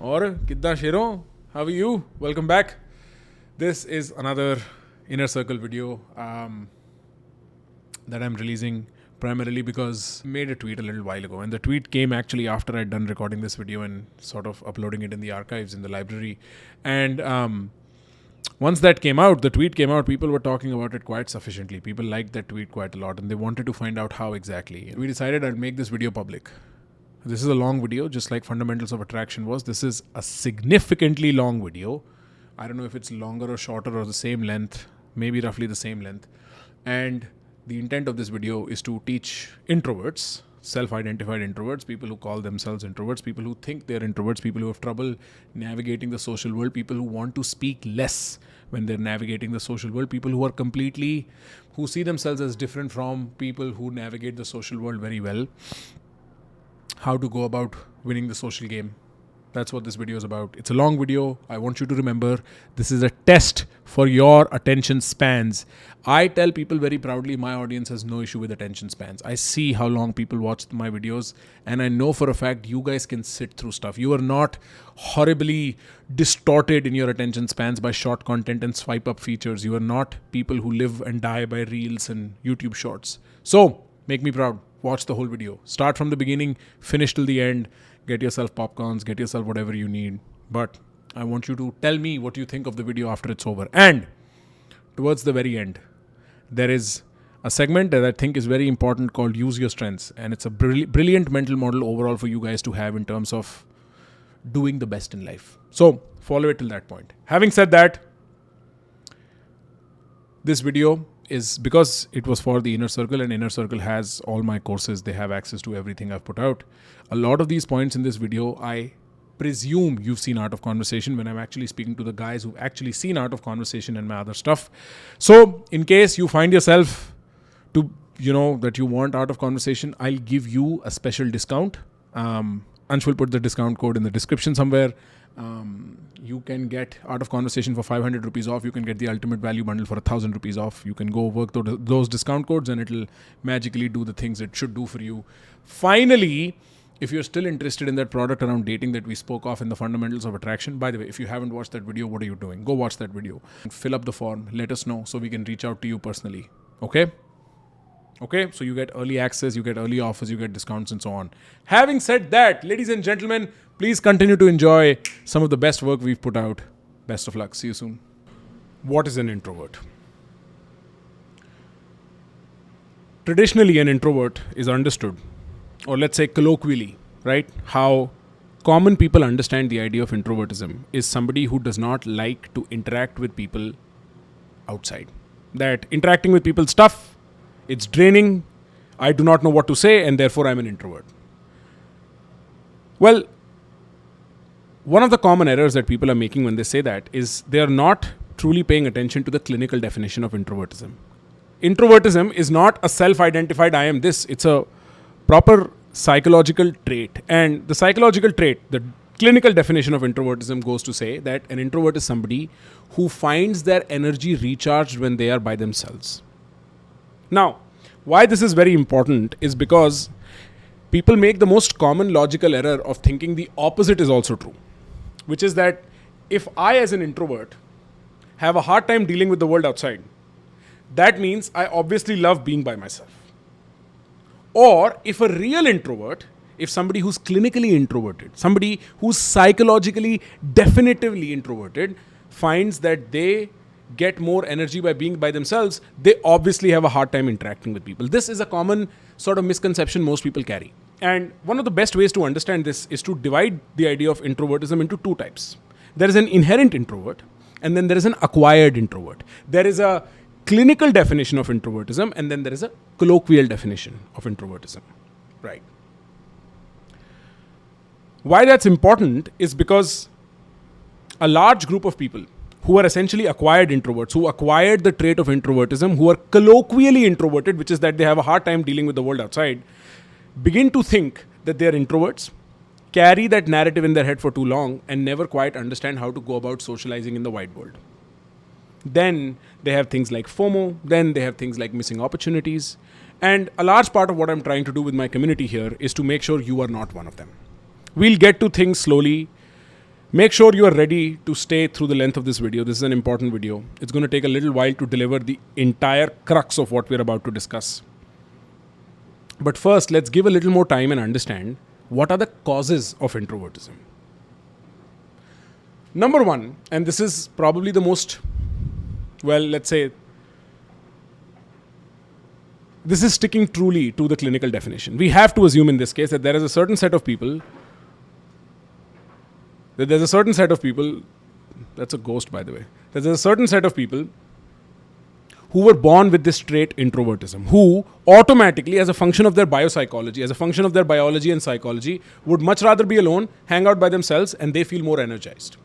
और कितना शेरों? How are you? Welcome back. This is another Inner Circle video that I'm releasing primarily because I made a tweet a little while ago, and the tweet came actually after I'd done recording this video and sort of uploading it in the archives in the library. And once that came out, the tweet came out, people were talking about it quite sufficiently. People liked that tweet quite a lot and they wanted to find out how exactly. We decided I'd make this video public. This is a long video, just like Fundamentals of Attraction was. This is a significantly long video. I don't know if it's longer or shorter or the same length, maybe roughly the same length. And the intent of this video is to teach introverts, self-identified introverts, people who call themselves introverts, people who think they're introverts, people who have trouble navigating the social world, people who want to speak less when they're navigating the social world, people who are who see themselves as different from people who navigate the social world very well. How to go about winning the social game. That's what this video is about. It's a long video. I want you to remember, this is a test for your attention spans. I tell people very proudly, my audience has no issue with attention spans. I see how long people watch my videos, and I know for a fact you guys can sit through stuff. You are not horribly distorted in your attention spans by short content and swipe up features. You are not people who live and die by reels and YouTube shorts. So, make me proud. Watch the whole video. Start from the beginning, finish till the end. Get yourself popcorns, get yourself whatever you need. But I want you to tell me what you think of the video after it's over. And towards the very end, there is a segment that I think is very important called Use Your Strengths. And it's a brilliant mental model overall for you guys to have in terms of doing the best in life. So follow it till that point. Having said that, this video is because it was for the Inner Circle, and Inner Circle has all my courses. They have access to everything I've put out. A lot of these points in this video, I presume you've seen Art of Conversation when I'm actually speaking to the guys who've actually seen Art of Conversation and my other stuff. So in case you find yourself that you want Art of Conversation, I'll give you a special discount. Ansh will put the discount code in the description somewhere. You can get Art of Conversation for 500 rupees off. You can get the Ultimate Value Bundle for 1,000 rupees off. You can go work those discount codes and it'll magically do the things it should do for you. Finally, if you're still interested in that product around dating that we spoke of in the Fundamentals of Attraction, by the way, if you haven't watched that video, what are you doing? Go watch that video. Fill up the form. Let us know so we can reach out to you personally. Okay? Okay, so you get early access, you get early offers, you get discounts and so on. Having said that, ladies and gentlemen, please continue to enjoy some of the best work we've put out. Best of luck. See you soon. What is an introvert? Traditionally, an introvert is understood, or let's say colloquially, right? How common people understand the idea of introvertism is somebody who does not like to interact with people outside. That interacting with people stuff, it's draining, I do not know what to say, and therefore I'm an introvert. Well, one of the common errors that people are making when they say that is they are not truly paying attention to the clinical definition of introvertism. Introvertism is not a self-identified I am this, it's a proper psychological trait. And the psychological trait, the clinical definition of introvertism goes to say that an introvert is somebody who finds their energy recharged when they are by themselves. Now, why this is very important is because people make the most common logical error of thinking the opposite is also true, which is that if I as an introvert have a hard time dealing with the world outside, that means I obviously love being by myself. Or if a real introvert, if somebody who's clinically introverted, somebody who's psychologically definitively introverted, finds that they get more energy by being by themselves, they obviously have a hard time interacting with people. This is a common sort of misconception most people carry. And one of the best ways to understand this is to divide the idea of introvertism into two types. There is an inherent introvert, and then there is an acquired introvert. There is a clinical definition of introvertism, and then there is a colloquial definition of introvertism. Right. Why that's important is because a large group of people who are essentially acquired introverts, who acquired the trait of introvertism, who are colloquially introverted, which is that they have a hard time dealing with the world outside, begin to think that they are introverts, carry that narrative in their head for too long, and never quite understand how to go about socializing in the wide world. Then they have things like FOMO, then they have things like missing opportunities. And a large part of what I'm trying to do with my community here is to make sure you are not one of them. We'll get to things slowly. Make sure you are ready to stay through the length of this video. This is an important video. It's going to take a little while to deliver the entire crux of what we're about to discuss. But first, let's give a little more time and understand what are the causes of introvertism. Number one, and this is probably the most, let's say, this is sticking truly to the clinical definition. We have to assume in this case that there is a certain set of people, that's a ghost by the way, there's a certain set of people who were born with this trait introvertism, who automatically, as a function of their biopsychology, as a function of their biology and psychology, would much rather be alone, hang out by themselves, and they feel more energized.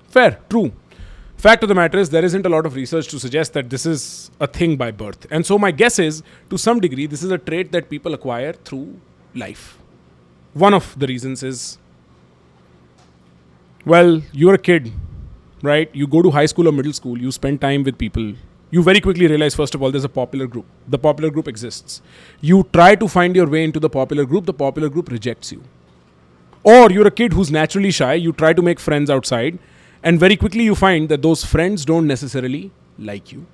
Fair, true. Fact of the matter is there isn't a lot of research to suggest that this is a thing by birth. And so my guess is, to some degree, this is a trait that people acquire through life. One of the reasons is, you're a kid, right? You go to high school or middle school, you spend time with people. You very quickly realize, first of all, there's a popular group. The popular group exists. You try to find your way into the popular group rejects you. Or you're a kid who's naturally shy, you try to make friends outside, and very quickly you find that those friends don't necessarily like you,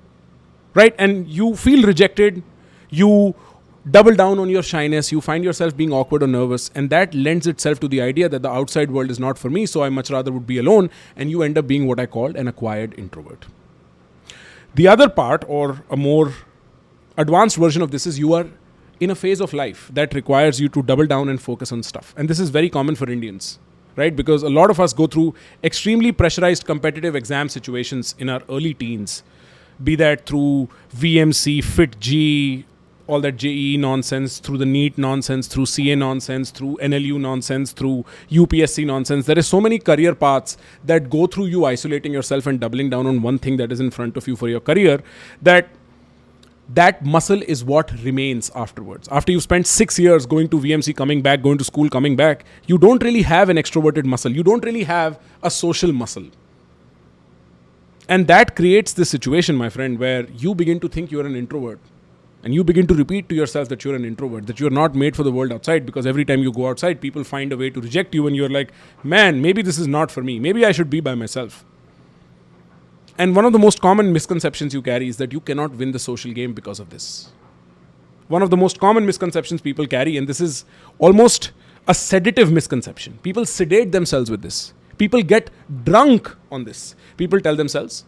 right? And you feel rejected, you double down on your shyness, you find yourself being awkward or nervous, and that lends itself to the idea that the outside world is not for me, so I much rather would be alone, and you end up being what I called an acquired introvert. The other part, or a more advanced version of this, is you are in a phase of life that requires you to double down and focus on stuff. And this is very common for Indians, right? Because a lot of us go through extremely pressurized competitive exam situations in our early teens, be that through VMC, FIT-G, all that JEE nonsense, through the NEET nonsense, through CA nonsense, through NLU nonsense, through UPSC nonsense. There is so many career paths that go through you isolating yourself and doubling down on one thing that is in front of you for your career, that muscle is what remains afterwards. After you spent 6 years going to VMC, coming back, going to school, coming back, you don't really have an extroverted muscle. You don't really have a social muscle. And that creates this situation, my friend, where you begin to think you're an introvert. And you begin to repeat to yourself that you're an introvert, that you're not made for the world outside, because every time you go outside, people find a way to reject you, and you're like, man, maybe this is not for me. Maybe I should be by myself. And one of the most common misconceptions you carry is that you cannot win the social game because of this. One of the most common misconceptions people carry, and this is almost a sedative misconception. People sedate themselves with this. People get drunk on this. People tell themselves,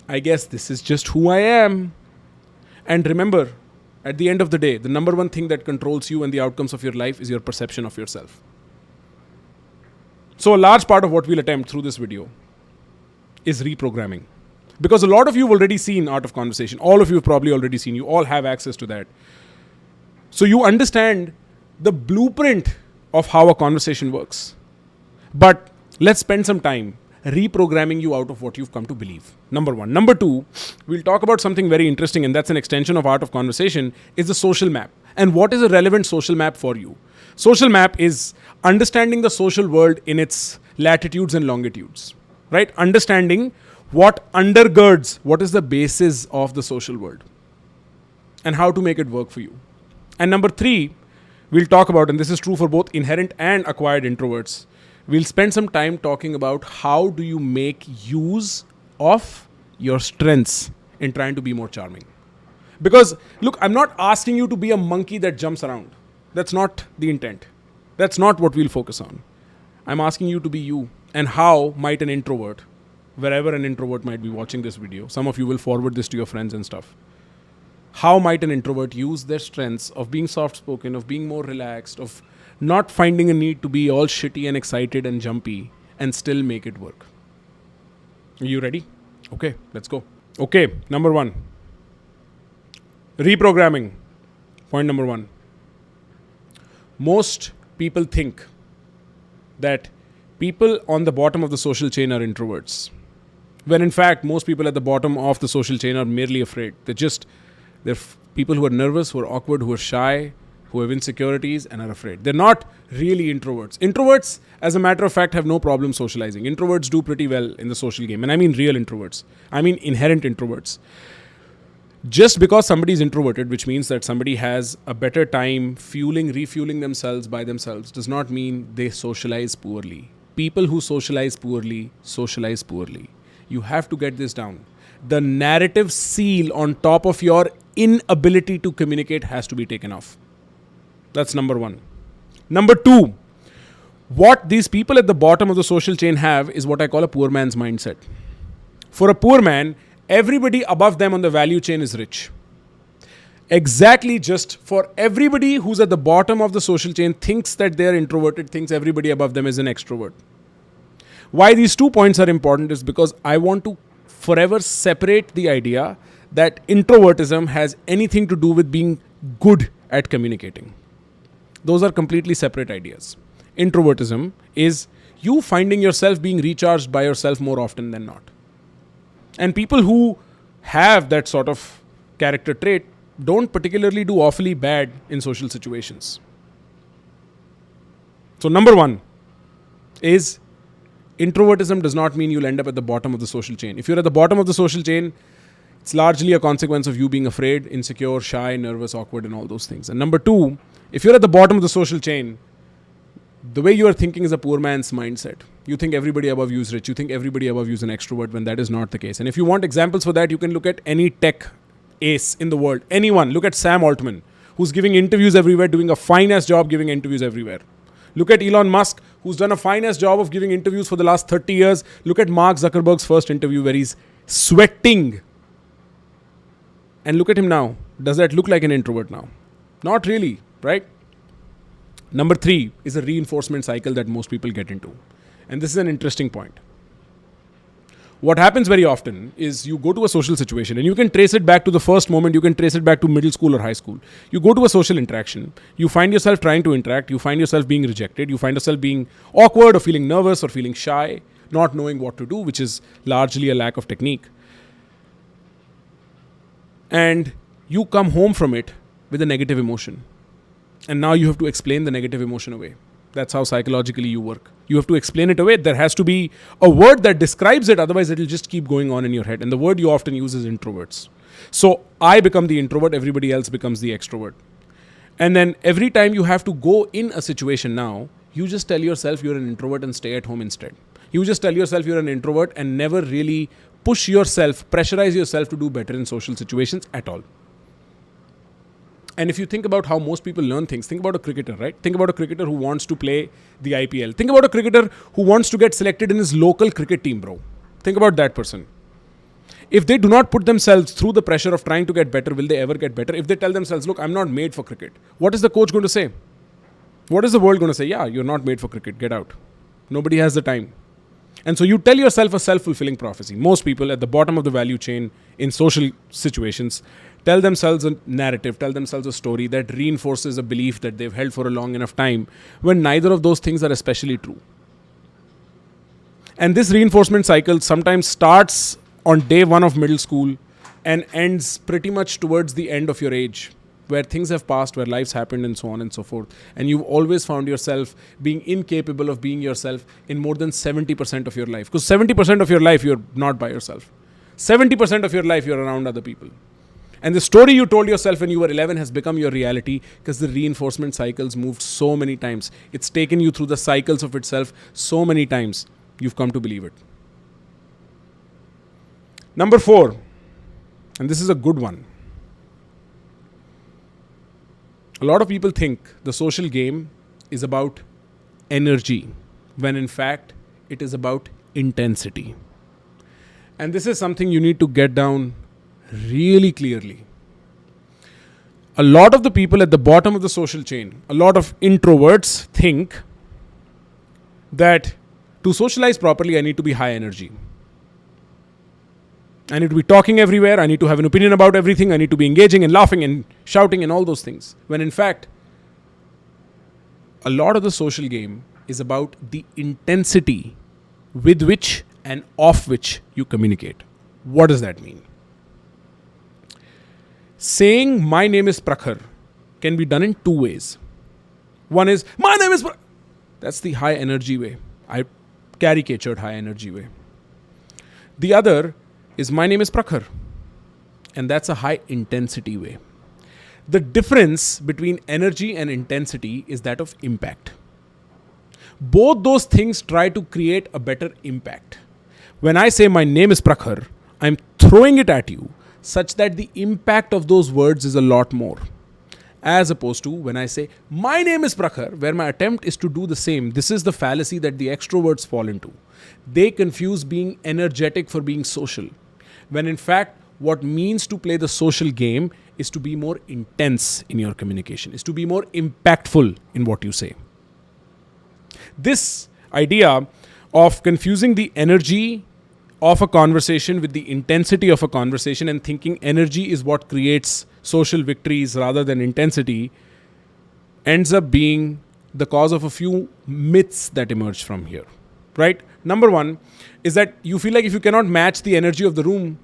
I guess this is just who I am. And remember, at the end of the day, the number one thing that controls you and the outcomes of your life is your perception of yourself. So a large part of what we'll attempt through this video is reprogramming. Because a lot of you have already seen Art of Conversation. All of you have probably already seen. You all have access to that. So you understand the blueprint of how a conversation works. But let's spend some time reprogramming you out of what you've come to believe. Number one. Number two, we'll talk about something very interesting, and that's an extension of Art of Conversation, is the social map. And what is a relevant social map for you? Social map is understanding the social world in its latitudes and longitudes, right? Understanding what undergirds, what is the basis of the social world, and how to make it work for you. And number three, we'll talk about, and this is true for both inherent and acquired introverts, we'll spend some time talking about how do you make use of your strengths in trying to be more charming. Because, look, I'm not asking you to be a monkey that jumps around. That's not the intent. That's not what we'll focus on. I'm asking you to be you. And how might an introvert, wherever an introvert might be watching this video, some of you will forward this to your friends and stuff. How might an introvert use their strengths of being soft-spoken, of being more relaxed, of not finding a need to be all shitty and excited and jumpy, and still make it work? Are you ready? Okay, let's go. Okay, number one. Reprogramming. Point number one. Most people think that people on the bottom of the social chain are introverts, when in fact most people at the bottom of the social chain are merely afraid. They're people who are nervous, who are awkward, who are shy, who have insecurities and are afraid. They're not really introverts. Introverts, as a matter of fact, have no problem socializing. Introverts do pretty well in the social game. And I mean real introverts. I mean inherent introverts. Just because somebody is introverted, which means that somebody has a better time refueling themselves by themselves, does not mean they socialize poorly. people who socialize poorly. You have to get this down. The narrative seal on top of your inability to communicate has to be taken off. That's number one. Number two, what these people at the bottom of the social chain have is what I call a poor man's mindset. For a poor man, everybody above them on the value chain is rich. Exactly, just for everybody who's at the bottom of the social chain thinks that they're introverted, thinks everybody above them is an extrovert. Why these 2 points are important is because I want to forever separate the idea that introvertism has anything to do with being good at communicating. Those are completely separate ideas. Introvertism is you finding yourself being recharged by yourself more often than not. And people who have that sort of character trait don't particularly do awfully bad in social situations. So number one is introvertism does not mean you'll end up at the bottom of the social chain. If you're at the bottom of the social chain, it's largely a consequence of you being afraid, insecure, shy, nervous, awkward, and all those things. And number two, if you're at the bottom of the social chain, the way you are thinking is a poor man's mindset. You think everybody above you is rich. You think everybody above you is an extrovert when that is not the case. And if you want examples for that, you can look at any tech ace in the world. Anyone. Look at Sam Altman, who's giving interviews everywhere, doing a fine-ass job giving interviews everywhere. Look at Elon Musk, who's done a fine-ass job of giving interviews for the last 30 years. Look at Mark Zuckerberg's first interview where he's sweating. And look at him now. Does that look like an introvert now? Not really, right? Number three is a reinforcement cycle that most people get into. And this is an interesting point. What happens very often is you go to a social situation and you can trace it back to the first moment, you can trace it back to middle school or high school. You go to a social interaction, you find yourself trying to interact, you find yourself being rejected, you find yourself being awkward or feeling nervous or feeling shy, not knowing what to do, which is largely a lack of technique. And you come home from it with a negative emotion. And now you have to explain the negative emotion away. That's how psychologically you work. You have to explain it away. There has to be a word that describes it. Otherwise, it'll just keep going on in your head. And the word you often use is introverts. So I become the introvert. Everybody else becomes the extrovert. And then every time you have to go in a situation now, you just tell yourself you're an introvert and stay at home instead. You just tell yourself you're an introvert and never really push yourself, pressurize yourself to do better in social situations at all. And if you think about how most people learn things, think about a cricketer, right? Think about a cricketer who wants to play the IPL. Think about a cricketer who wants to get selected in his local cricket team, bro. Think about that person. If they do not put themselves through the pressure of trying to get better, will they ever get better? If they tell themselves, look, I'm not made for cricket, what is the coach going to say? What is the world going to say? Yeah, you're not made for cricket. Get out. Nobody has the time. And so you tell yourself a self-fulfilling prophecy. Most people at the bottom of the value chain in social situations tell themselves a narrative, tell themselves a story that reinforces a belief that they've held for a long enough time when neither of those things are especially true. And this reinforcement cycle sometimes starts on day one of middle school and ends pretty much towards the end of your age, where things have passed, where life's happened and so on and so forth. And you've always found yourself being incapable of being yourself in more than 70% of your life. Because 70% of your life, you're not by yourself. 70% of your life, you're around other people. And the story you told yourself when you were 11 has become your reality because the reinforcement cycles moved so many times. It's taken you through the cycles of itself so many times. You've come to believe it. Number 4, and this is a good one. A lot of people think the social game is about energy, when in fact it is about intensity. And this is something you need to get down really clearly. A lot of the people at the bottom of the social chain, a lot of introverts think that to socialize properly, I need to be high energy. I need to be talking everywhere. I need to have an opinion about everything. I need to be engaging and laughing and shouting and all those things. When in fact, a lot of the social game is about the intensity with which and of which you communicate. What does that mean? Saying my name is Prakhar can be done in 2 ways. One is, my name is Prakhar. That's the high energy way. I caricatured high energy way. The other is my name is Prakhar. And that's a high intensity way. The difference between energy and intensity is that of impact. Both those things try to create a better impact. When I say my name is Prakhar, I'm throwing it at you such that the impact of those words is a lot more. As opposed to when I say my name is Prakhar, where my attempt is to do the same. This is the fallacy that the extroverts fall into. They confuse being energetic for being social, when in fact what means to play the social game is to be more intense in your communication, is to be more impactful in what you say. This idea of confusing the energy of a conversation with the intensity of a conversation and thinking energy is what creates social victories rather than intensity ends up being the cause of a few myths that emerge from here, right? Number one is that you feel like if you cannot match the energy of the room,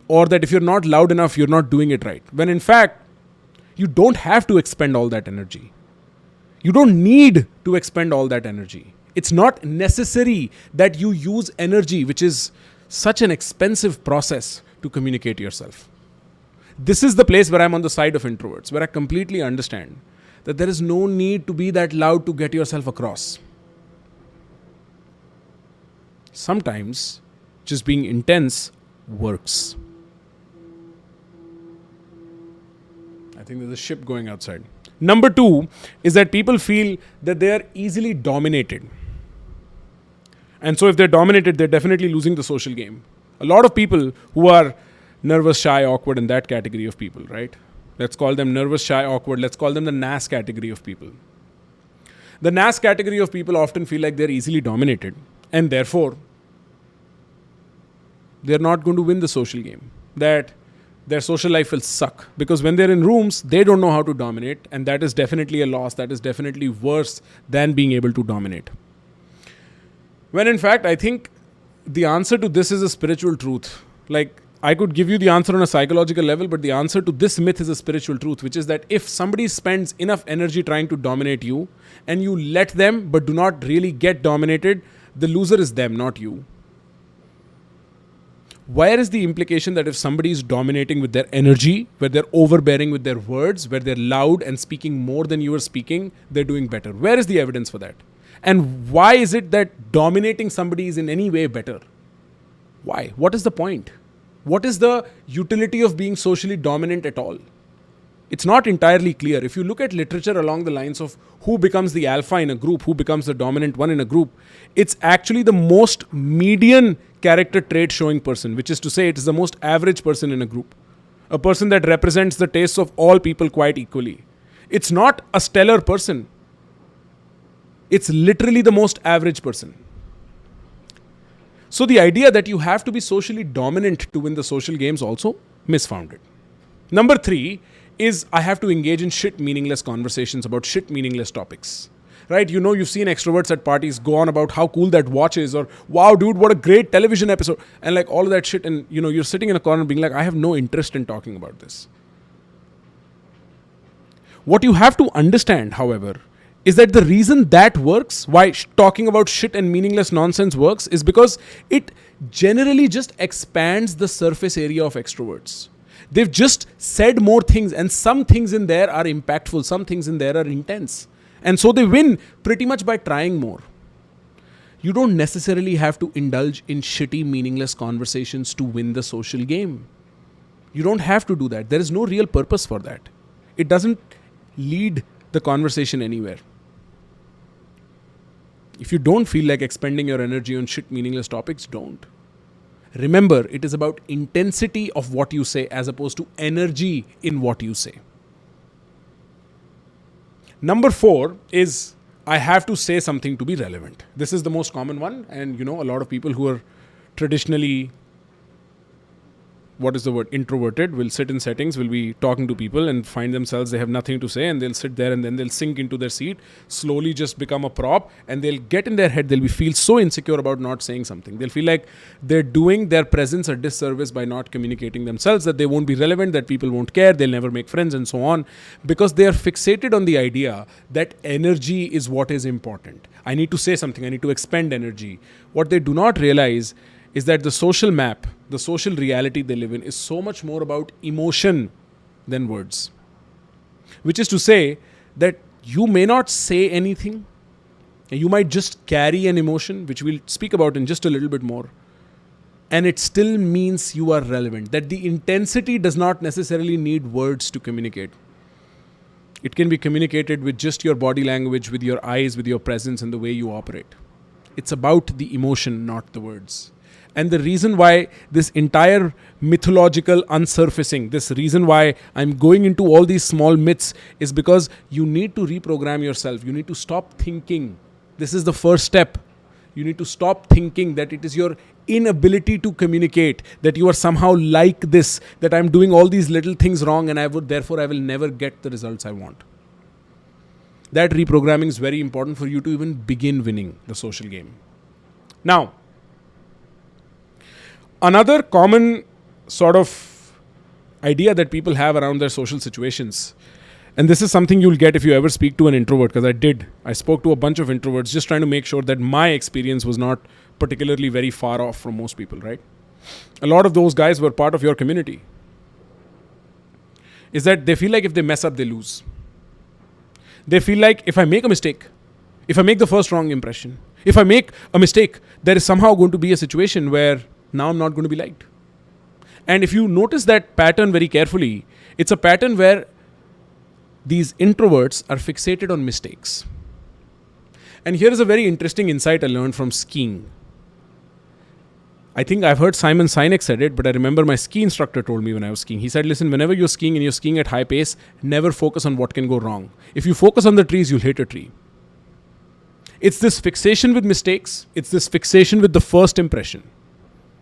or that if you're not loud enough, you're not doing it right. When in fact, you don't have to expend all that energy. You don't need to expend all that energy. It's not necessary that you use energy, which is such an expensive process to communicate yourself. This is the place where I'm on the side of introverts, where I completely understand that there is no need to be that loud to get yourself across. Sometimes just being intense works. I think there's a ship going outside. Number two is that people feel that they are easily dominated. And so if they're dominated, they're definitely losing the social game. A lot of people who are nervous, shy, awkward in that category of people, right? Let's call them nervous, shy, awkward. Let's call them the NAS category of people. The NAS category of people often feel like they're easily dominated, and therefore they're not going to win the social game. That their social life will suck, because when they're in rooms, they don't know how to dominate, and that is definitely a loss. That is definitely worse than being able to dominate. When in fact, I think the answer to this is a spiritual truth. Like, I could give you the answer on a psychological level, but the answer to this myth is a spiritual truth, which is that if somebody spends enough energy trying to dominate you and you let them but do not really get dominated, the loser is them, not you. Where is the implication that if somebody is dominating with their energy, where they're overbearing with their words, where they're loud and speaking more than you are speaking, they're doing better? Where is the evidence for that? And why is it that dominating somebody is in any way better? Why? What is the point? What is the utility of being socially dominant at all? It's not entirely clear. If you look at literature along the lines of who becomes the alpha in a group, who becomes the dominant one in a group, it's actually the most median character trait showing person, which is to say it is the most average person in a group. A person that represents the tastes of all people quite equally. It's not a stellar person. It's literally the most average person. So the idea that you have to be socially dominant to win the social games also misfounded. Number three is I have to engage in shit meaningless conversations about shit meaningless topics. Right? You know, you've seen extroverts at parties go on about how cool that watch is, or wow, dude, what a great television episode, and like all of that shit. And you know, you're sitting in a corner being like, I have no interest in talking about this. What you have to understand, however, is that the reason that works, why talking about shit and meaningless nonsense works, is because it generally just expands the surface area of extroverts. They've just said more things, and some things in there are impactful, some things in there are intense. And so they win pretty much by trying more. You don't necessarily have to indulge in shitty, meaningless conversations to win the social game. You don't have to do that. There is no real purpose for that. It doesn't lead the conversation anywhere. If you don't feel like expending your energy on shit, meaningless topics, don't. Remember, it is about intensity of what you say as opposed to energy in what you say. Number four is I have to say something to be relevant. This is the most common one. And you know, a lot of people who are traditionally, introverted, will sit in settings, will be talking to people and find themselves, they have nothing to say, and they'll sit there and then they'll sink into their seat, slowly just become a prop, and they'll get in their head, they'll feel so insecure about not saying something. They'll feel like they're doing their presence a disservice by not communicating themselves, that they won't be relevant, that people won't care, they'll never make friends and so on, because they are fixated on the idea that energy is what is important. I need to say something, I need to expend energy. What they do not realize is that the social map, the social reality they live in, is so much more about emotion than words. Which is to say that you may not say anything, You might just carry an emotion, which we'll speak about in just a little bit more, and it still means you are relevant. That the intensity does not necessarily need words to communicate. It can be communicated with just your body language, with your eyes, with your presence, and the way you operate. It's about the emotion, not the words. And the reason why this entire mythological unsurfacing, this reason why I'm going into all these small myths, is because you need to reprogram yourself. You need to stop thinking. This is the first step. You need to stop thinking that it is your inability to communicate, that you are somehow like this, that I'm doing all these little things wrong and I will never get the results I want. That reprogramming is very important for you to even begin winning the social game. Now, another common sort of idea that people have around their social situations, and this is something you'll get if you ever speak to an introvert, because I spoke to a bunch of introverts just trying to make sure that my experience was not particularly very far off from most people, right? A lot of those guys were part of your community. Is that they feel like if they mess up, they lose. They feel like if I make a mistake, if I make the first wrong impression, if I make a mistake, there is somehow going to be a situation where now I'm not going to be liked. And if you notice that pattern very carefully, it's a pattern where these introverts are fixated on mistakes. And here is a very interesting insight I learned from skiing. I think I've heard Simon Sinek said it, but I remember my ski instructor told me when I was skiing. He said, listen, whenever you're skiing and you're skiing at high pace, never focus on what can go wrong. If you focus on the trees, you'll hit a tree. It's this fixation with mistakes. It's this fixation with the first impression.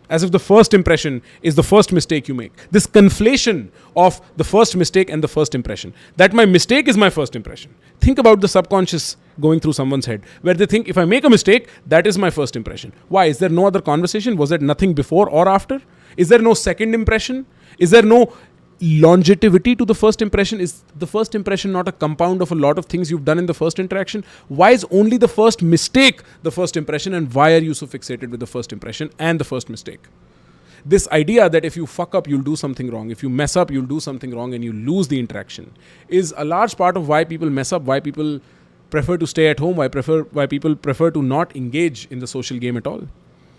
As if the first impression is the first mistake you make. This conflation of the first mistake and the first impression. That my mistake is my first impression. Think about the subconscious going through someone's head, where they think if I make a mistake, that is my first impression. Why? Is there no other conversation? Was there nothing before or after? Is there no second impression? Is there no longevity to the first impression? Is the first impression not a compound of a lot of things you've done in the first interaction? Why is only the first mistake the first impression, and why are you so fixated with the first impression and the first mistake? This idea that if you fuck up, you'll do something wrong. If you mess up, you'll do something wrong and you lose the interaction is a large part of why people mess up, why people prefer to stay at home, why people prefer to not engage in the social game at all.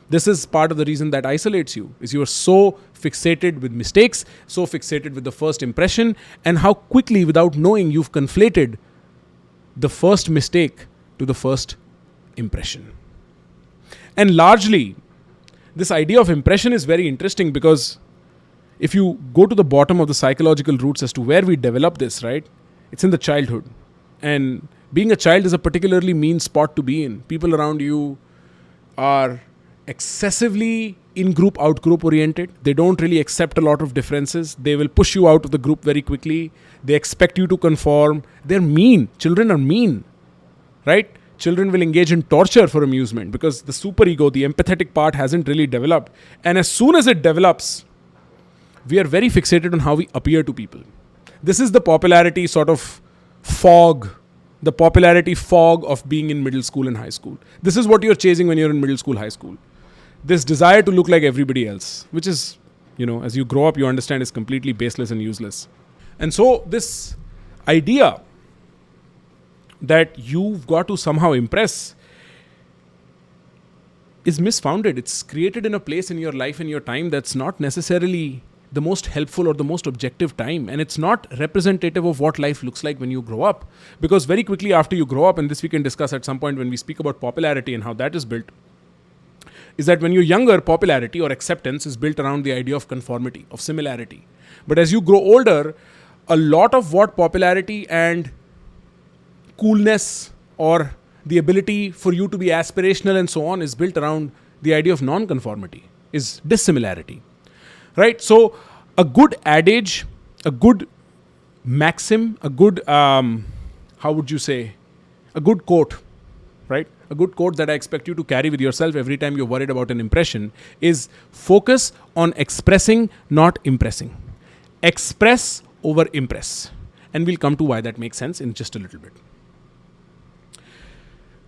This is part of the reason that isolates you, is you are so fixated with mistakes, so fixated with the first impression, and how quickly, without knowing, you've conflated the first mistake to the first impression. And largely, this idea of impression is very interesting, because if you go to the bottom of the psychological roots as to where we develop this, right, it's in the childhood. And being a child is a particularly mean spot to be in. People around you are excessively in-group, out-group oriented. They don't really accept a lot of differences. They will push you out of the group very quickly. They expect you to conform. They're mean. Children are mean, right? Children will engage in torture for amusement because the superego, the empathetic part, hasn't really developed. And as soon as it develops, we are very fixated on how we appear to people. This is the popularity sort of fog, the popularity fog of being in middle school and high school. This is what you're chasing when you're in middle school, high school. This desire to look like everybody else, which is, as you grow up, you understand is completely baseless and useless. And so this idea that you've got to somehow impress is misfounded. It's created in a place in your life and your time that's not necessarily the most helpful or the most objective time. And it's not representative of what life looks like when you grow up. Because very quickly after you grow up, and this we can discuss at some point when we speak about popularity and how that is built, is that when you're younger, popularity or acceptance is built around the idea of conformity, of similarity. But as you grow older, a lot of what popularity and coolness or the ability for you to be aspirational and so on is built around the idea of non-conformity, is dissimilarity. Right? So a good adage, a good maxim, a good, a good quote, right? A good quote that I expect you to carry with yourself every time you're worried about an impression is focus on expressing, not impressing. Express over impress. And we'll come to why that makes sense in just a little bit.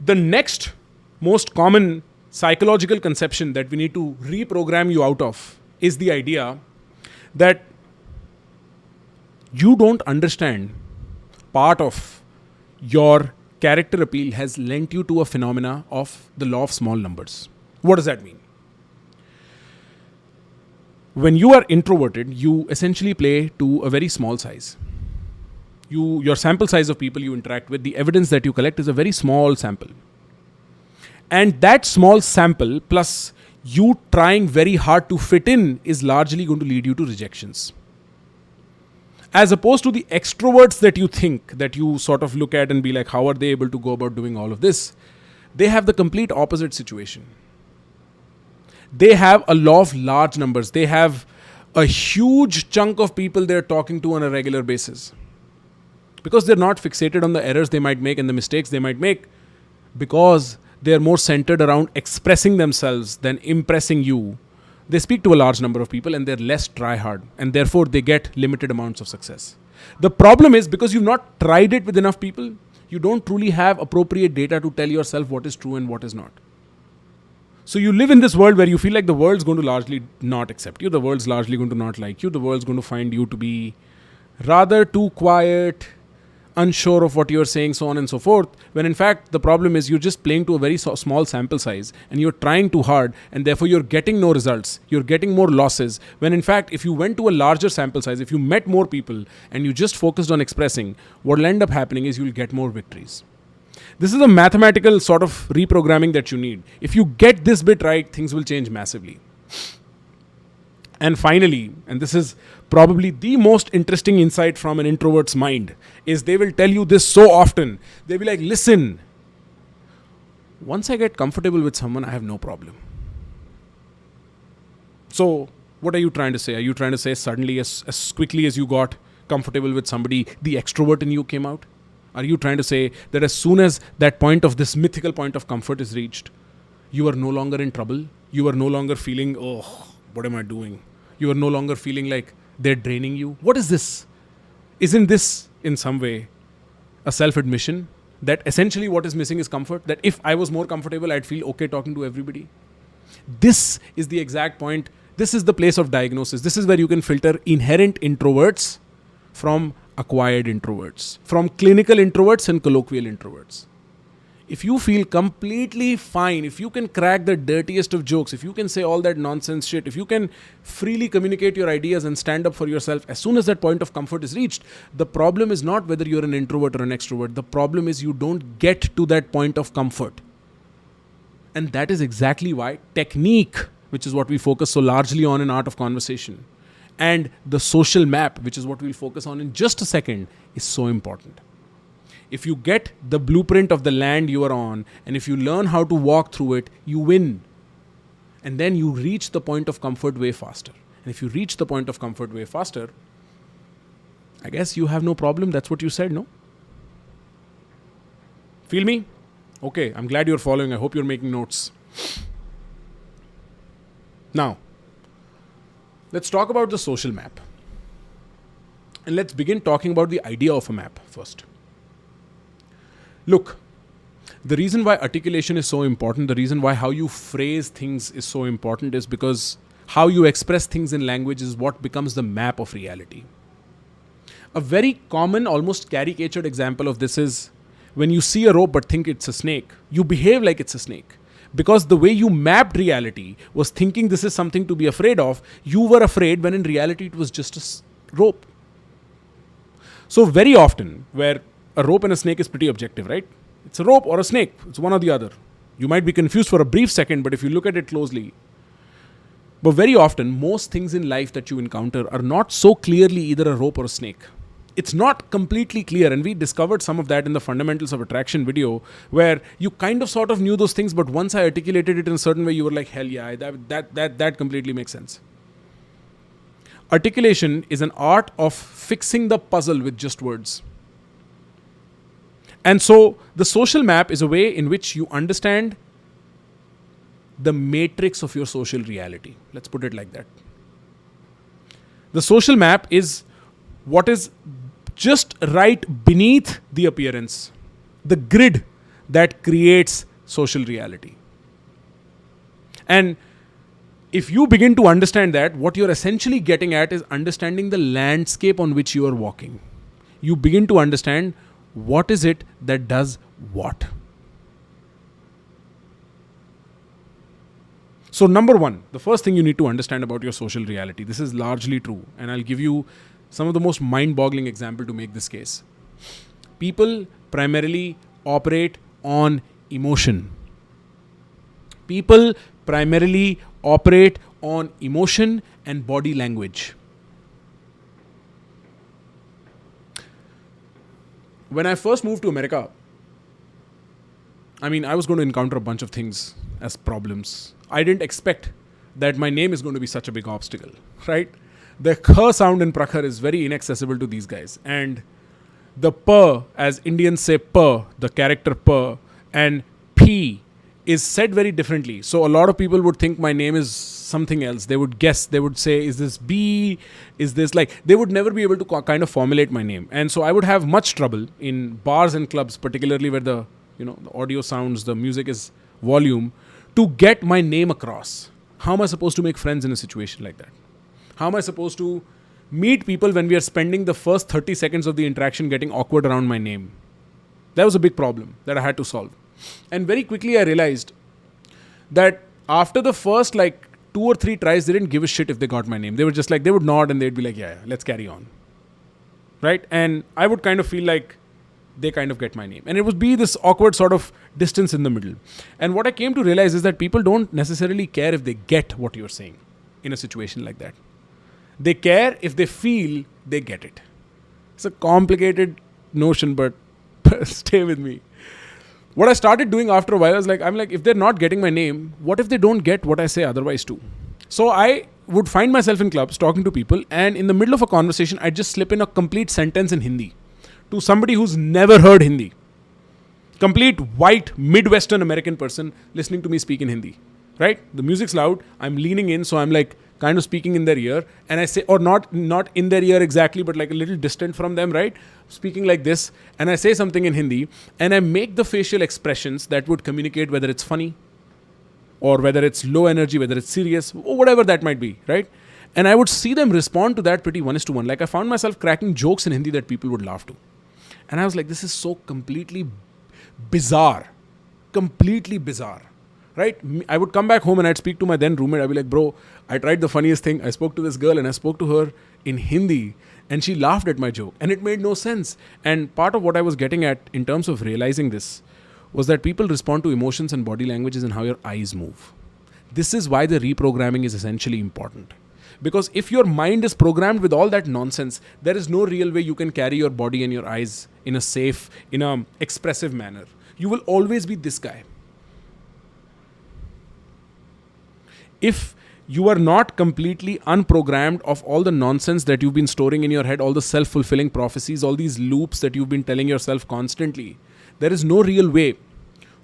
The next most common psychological conception that we need to reprogram you out of is the idea that you don't understand part of your character appeal has lent you to a phenomena of the law of small numbers. What does that mean? When you are introverted, you essentially play to a very small size. Your sample size of people you interact with, the evidence that you collect is a very small sample. And that small sample plus you trying very hard to fit in is largely going to lead you to rejections. As opposed to the extroverts that you think, that you sort of look at and be like, how are they able to go about doing all of this? They have the complete opposite situation. They have a law of large numbers. They have a huge chunk of people they're talking to on a regular basis. Because they're not fixated on the errors they might make and the mistakes they might make. Because they're more centered around expressing themselves than impressing you. They speak to a large number of people and they're less try-hard. And therefore, they get limited amounts of success. The problem is because you've not tried it with enough people, you don't truly have appropriate data to tell yourself what is true and what is not. So you live in this world where you feel like the world's going to largely not accept you. The world's largely going to not like you. The world's going to find you to be rather too quiet, unsure of what you're saying, so on and so forth. When in fact, the problem is you're just playing to a very small sample size and you're trying too hard and therefore you're getting no results. You're getting more losses. When in fact, if you went to a larger sample size, if you met more people and you just focused on expressing, what will end up happening is you'll get more victories. This is a mathematical sort of reprogramming that you need. If you get this bit right, things will change massively. And finally, and this is probably the most interesting insight from an introvert's mind, is they will tell you this so often. They'll be like, listen, once I get comfortable with someone, I have no problem. So what are you trying to say? Are you trying to say suddenly as quickly as you got comfortable with somebody, the extrovert in you came out? Are you trying to say that as soon as that point of this mythical point of comfort is reached, you are no longer in trouble? You are no longer feeling, oh, what am I doing? You are no longer feeling like they're draining you. What is this? Isn't this in some way a self-admission that essentially what is missing is comfort? That if I was more comfortable, I'd feel okay talking to everybody. This is the exact point. This is the place of diagnosis. This is where you can filter inherent introverts from acquired introverts, from clinical introverts and colloquial introverts. If you feel completely fine, if you can crack the dirtiest of jokes, if you can say all that nonsense shit, if you can freely communicate your ideas and stand up for yourself, as soon as that point of comfort is reached, the problem is not whether you're an introvert or an extrovert. The problem is you don't get to that point of comfort. And that is exactly why technique, which is what we focus so largely on in Art of Conversation, and the social map, which is what we'll focus on in just a second, is so important. If you get the blueprint of the land you are on, and if you learn how to walk through it, you win. And then you reach the point of comfort way faster. And if you reach the point of comfort way faster, I guess you have no problem. That's what you said, no? Feel me? Okay, I'm glad you're following. I hope you're making notes. Now, let's talk about the social map. And let's begin talking about the idea of a map first. Look, the reason why articulation is so important, the reason why how you phrase things is so important is because how you express things in language is what becomes the map of reality. A very common, almost caricatured example of this is when you see a rope but think it's a snake, you behave like it's a snake. Because the way you mapped reality was thinking this is something to be afraid of, you were afraid when in reality it was just a rope. So very often, where a rope and a snake is pretty objective, right? It's a rope or a snake. It's one or the other. You might be confused for a brief second, but if you look at it closely. But very often, most things in life that you encounter are not so clearly either a rope or a snake. It's not completely clear, and we discovered some of that in the Fundamentals of Attraction video, where you kind of sort of knew those things, but once I articulated it in a certain way, you were like, hell yeah, that completely makes sense. Articulation is an art of fixing the puzzle with just words. And so the social map is a way in which you understand the matrix of your social reality. Let's put it like that. The social map is what is just right beneath the appearance, the grid that creates social reality. And if you begin to understand that, what you're essentially getting at is understanding the landscape on which you are walking. You begin to understand what is it that does what? So number one, the first thing you need to understand about your social reality, this is largely true, and I'll give you some of the most mind-boggling example to make this case. People primarily operate on emotion. People primarily operate on emotion and body language. When I first moved to America, I was going to encounter a bunch of things as problems. I didn't expect that my name is going to be such a big obstacle, right? The kh sound in Prakhar is very inaccessible to these guys. And the p, as Indians say p, the character p, and p is said very differently. So a lot of people would think my name is something else. They would guess, they would say, is this B? Is this like, they would never be able to kind of formulate my name. And so I would have much trouble in bars and clubs, particularly where the audio sounds, the music is volume, to get my name across. How am I supposed to make friends in a situation like that? How am I supposed to meet people when we are spending the first 30 seconds of the interaction getting awkward around my name? That was a big problem that I had to solve. And very quickly I realized that after the first 2 or 3 tries, they didn't give a shit if they got my name. They were just they would nod and they'd be like, yeah, let's carry on. Right? And I would kind of feel like they kind of get my name. And it would be this awkward sort of distance in the middle. And what I came to realize is that people don't necessarily care if they get what you're saying in a situation like that. They care if they feel they get it. It's a complicated notion, but stay with me. What I started doing after a while was if they're not getting my name, what if they don't get what I say otherwise too? So I would find myself in clubs talking to people, and in the middle of a conversation, I'd just slip in a complete sentence in Hindi to somebody who's never heard Hindi. Complete white Midwestern American person listening to me speak in Hindi, right? The music's loud. I'm leaning in. So I'm kind of speaking in their ear, and I say, or not in their ear exactly, but a little distant from them, right? Speaking like this. And I say something in Hindi, and I make the facial expressions that would communicate whether it's funny or whether it's low energy, whether it's serious, or whatever that might be, right? And I would see them respond to that pretty 1:1. I found myself cracking jokes in Hindi that people would laugh to. And I was like, this is so completely bizarre. Completely bizarre. Right? I would come back home and I'd speak to my then roommate. I'd be like, bro, I tried the funniest thing. I spoke to this girl and I spoke to her in Hindi and she laughed at my joke. And it made no sense. And part of what I was getting at in terms of realizing this was that people respond to emotions and body languages and how your eyes move. This is why the reprogramming is essentially important. Because if your mind is programmed with all that nonsense, there is no real way you can carry your body and your eyes in a safe, in a expressive manner. You will always be this guy. If you are not completely unprogrammed of all the nonsense that you've been storing in your head, all the self-fulfilling prophecies, all these loops that you've been telling yourself constantly, there is no real way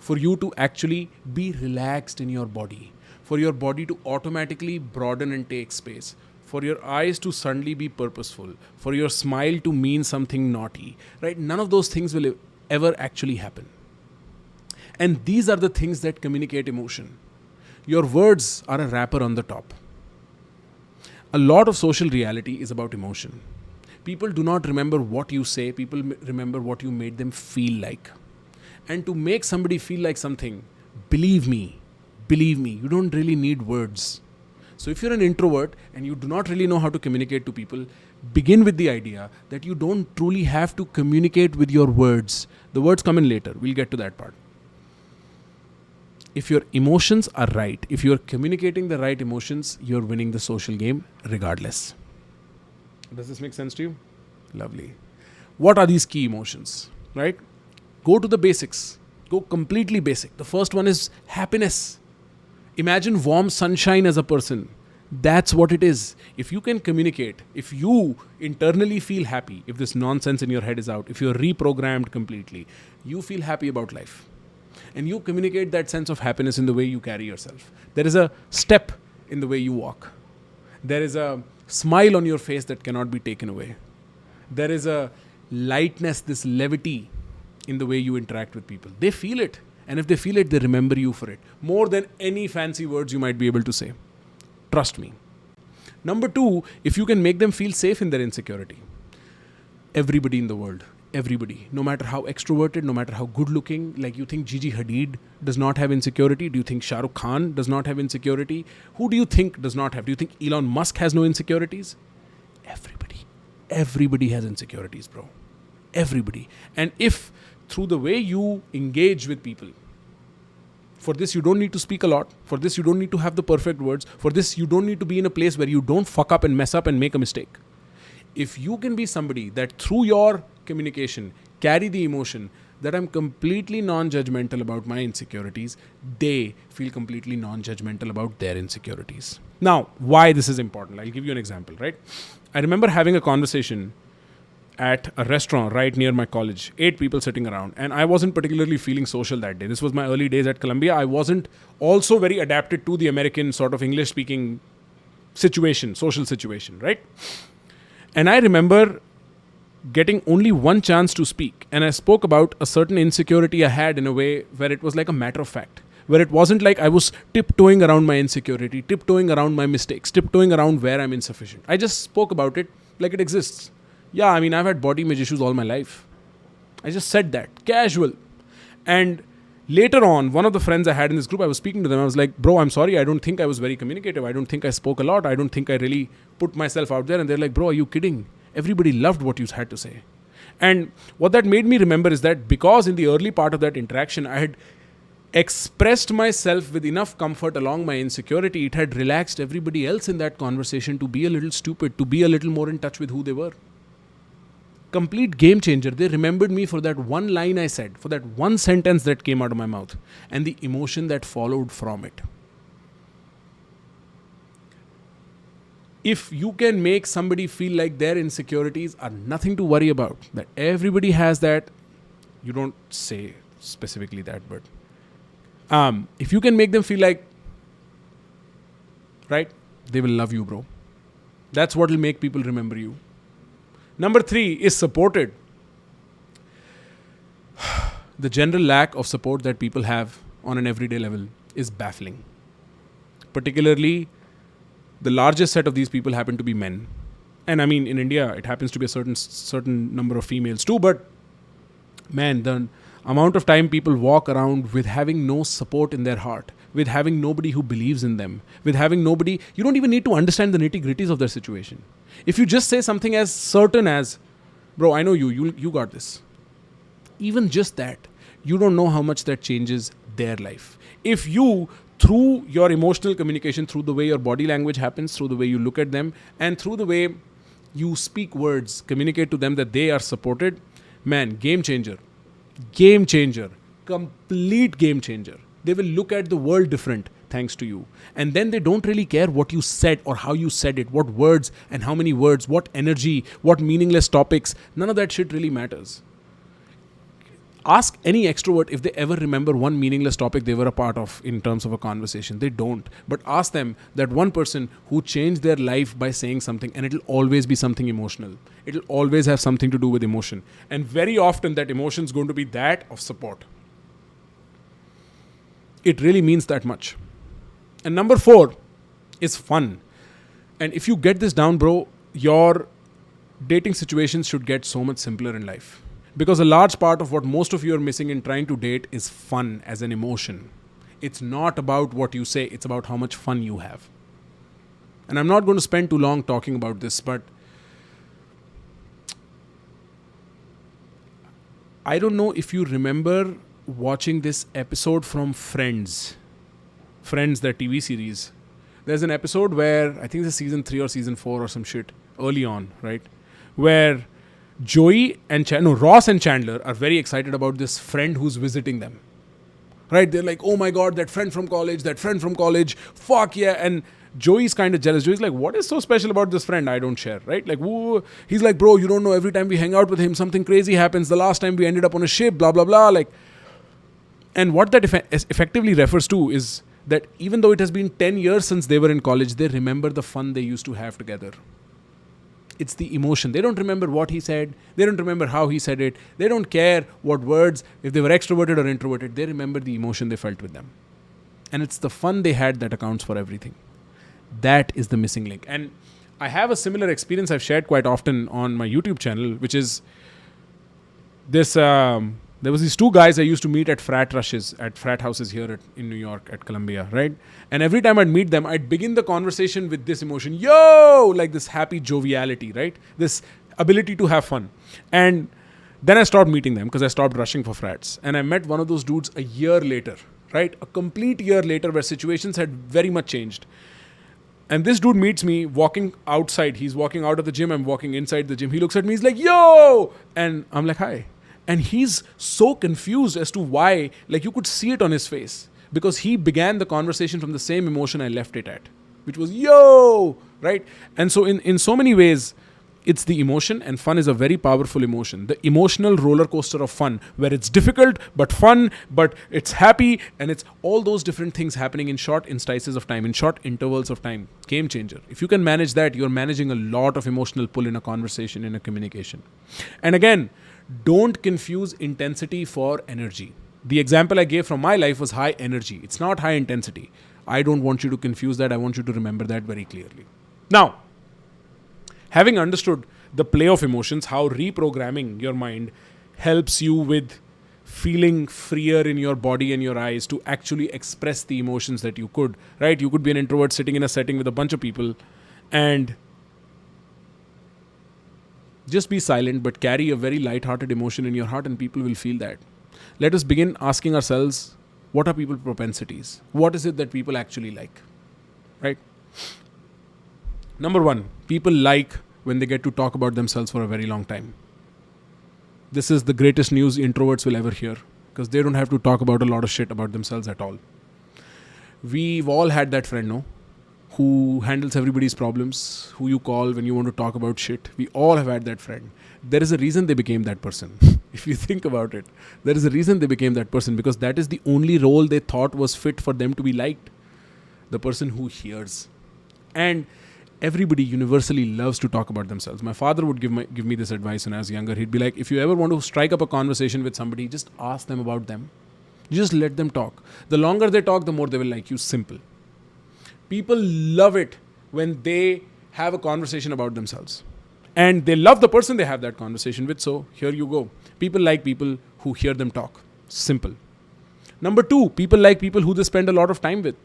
for you to actually be relaxed in your body, for your body to automatically broaden and take space, for your eyes to suddenly be purposeful, for your smile to mean something naughty, right? None of those things will ever actually happen. And these are the things that communicate emotion. Your words are a wrapper on the top. A lot of social reality is about emotion. People do not remember what you say. People remember what you made them feel like. And to make somebody feel like something, believe me, you don't really need words. So if you're an introvert and you do not really know how to communicate to people, begin with the idea that you don't truly have to communicate with your words. The words come in later. We'll get to that part. If your emotions are right, if you're communicating the right emotions, you're winning the social game regardless. Does this make sense to you? Lovely. What are these key emotions, right? Go to the basics. Go completely basic. The first one is happiness. Imagine warm sunshine as a person. That's what it is. If you can communicate, if you internally feel happy, if this nonsense in your head is out, if you're reprogrammed completely, you feel happy about life. And you communicate that sense of happiness in the way you carry yourself. There is a step in the way you walk. There is a smile on your face that cannot be taken away. There is a lightness, this levity in the way you interact with people. They feel it. And if they feel it, they remember you for it. More than any fancy words you might be able to say. Trust me. Number 2, if you can make them feel safe in their insecurity. Everybody in the world, Everybody, no matter how extroverted, no matter how good looking, like you think Gigi Hadid does not have insecurity? Do you think Shah Rukh Khan does not have insecurity? Who do you think does not have? Do you think Elon Musk has no insecurities? Everybody has insecurities, bro. Everybody. And if through the way you engage with people, for this you don't need to speak a lot, for this you don't need to have the perfect words, for this you don't need to be in a place where you don't fuck up and mess up and make a mistake. If you can be somebody that through your communication carry the emotion that I'm completely non-judgmental about my insecurities, they feel completely non-judgmental about their insecurities. Now, why this is important? I'll give you an example, right? I remember having a conversation at a restaurant right near my college, 8 people sitting around, and I wasn't particularly feeling social that day. This was my early days at Columbia. I wasn't also very adapted to the American sort of English-speaking situation, social situation, right? And I remember getting only one chance to speak, and I spoke about a certain insecurity I had in a way where it was like a matter of fact, where it wasn't like I was tiptoeing around my insecurity, tiptoeing around my mistakes, tiptoeing around where I'm insufficient. I just spoke about it like it exists. Yeah, I mean, I've had body image issues all my life. I just said that, casual. And later on, one of the friends I had in this group, I was speaking to them. I was like, bro, I'm sorry. I don't think I was very communicative. I don't think I spoke a lot. I don't think I really put myself out there. And they're like, bro, are you kidding? Everybody loved what you had to say. And what that made me remember is that because in the early part of that interaction, I had expressed myself with enough comfort along my insecurity, it had relaxed everybody else in that conversation to be a little stupid, to be a little more in touch with who they were. Complete game changer. They remembered me for that one line I said, for that one sentence that came out of my mouth, and the emotion that followed from it. If you can make somebody feel like their insecurities are nothing to worry about, that everybody has that, you don't say specifically that, but if you can make them feel like, right, they will love you, bro. That's what will make people remember you. Number 3 is supported. The general lack of support that people have on an everyday level is baffling. Particularly, the largest set of these people happen to be men. And I mean, in India, it happens to be a certain number of females too. But man, the amount of time people walk around with having no support in their heart, with having nobody who believes in them, with having nobody, you don't even need to understand the nitty-gritties of their situation. If you just say something as certain as, bro, I know you got this. Even just that, you don't know how much that changes their life. If you, through your emotional communication, through the way your body language happens, through the way you look at them, and through the way you speak words, communicate to them that they are supported, man, game changer. Game changer. Complete game changer. They will look at the world different thanks to you. And then they don't really care what you said or how you said it, what words and how many words, what energy, what meaningless topics. None of that shit really matters. Ask any extrovert if they ever remember one meaningless topic they were a part of in terms of a conversation. They don't. But ask them that one person who changed their life by saying something, and it'll always be something emotional. It'll always have something to do with emotion. And very often that emotion is going to be that of support. It really means that much. And number 4 is fun. And if you get this down, bro, your dating situations should get so much simpler in life. Because a large part of what most of you are missing in trying to date is fun as an emotion. It's not about what you say, it's about how much fun you have. And I'm not going to spend too long talking about this, but I don't know if you remember watching this episode from Friends, that TV series. There's an episode where, I think it's season 3 or season 4 or some shit, early on, right? Where Ross and Chandler are very excited about this friend who's visiting them. Right? They're like, oh my God, that friend from college, fuck yeah. And Joey's kind of jealous. Joey's like, what is so special about this friend I don't share, right? Like, whoa. He's like, bro, you don't know, every time we hang out with him, something crazy happens. The last time we ended up on a ship, blah, blah, blah. Like, and what that effectively refers to is that even though it has been 10 years since they were in college, they remember the fun they used to have together. It's the emotion. They don't remember what he said. They don't remember how he said it. They don't care what words, if they were extroverted or introverted. They remember the emotion they felt with them. And it's the fun they had that accounts for everything. That is the missing link. And I have a similar experience I've shared quite often on my YouTube channel, which is There was these two guys I used to meet at frat houses here in New York at Columbia, right? And every time I'd meet them, I'd begin the conversation with this emotion, yo, like this happy joviality, right? This ability to have fun. And then I stopped meeting them because I stopped rushing for frats. And I met one of those dudes a year later, right? A complete year later, where situations had very much changed. And this dude meets me walking outside. He's walking out of the gym. I'm walking inside the gym. He looks at me. He's like, yo! And I'm like, hi. And he's so confused as to why, like you could see it on his face, because he began the conversation from the same emotion I left it at, which was, yo! Right? And so in so many ways, it's the emotion, and fun is a very powerful emotion. The emotional roller coaster of fun, where it's difficult, but fun, but it's happy, and it's all those different things happening in short instances of time, in short intervals of time. Game changer. If you can manage that, you're managing a lot of emotional pull in a conversation, in a communication. And again, don't confuse intensity for energy. The example I gave from my life was high energy. It's not high intensity. I don't want you to confuse that. I want you to remember that very clearly. Now, having understood the play of emotions, how reprogramming your mind helps you with feeling freer in your body and your eyes to actually express the emotions that you could, right? You could be an introvert sitting in a setting with a bunch of people and just be silent, but carry a very light-hearted emotion in your heart, and people will feel that. Let us begin asking ourselves, what are people's propensities? What is it that people actually like? Right? Number one, people like when they get to talk about themselves for a very long time. This is the greatest news introverts will ever hear, because they don't have to talk about a lot of shit about themselves at all. We've all had that friend, no? Who handles everybody's problems, who you call when you want to talk about shit. We all have had that friend. There is a reason they became that person. If you think about it, there is a reason they became that person, because that is the only role they thought was fit for them to be liked. The person who hears. And everybody universally loves to talk about themselves. My father would give me this advice when I was younger. He'd be like, if you ever want to strike up a conversation with somebody, just ask them about them. You just let them talk. The longer they talk, the more they will like you. Simple. People love it when they have a conversation about themselves. And they love the person they have that conversation with. So here you go. People like people who hear them talk. Simple. Number two, people like people who they spend a lot of time with.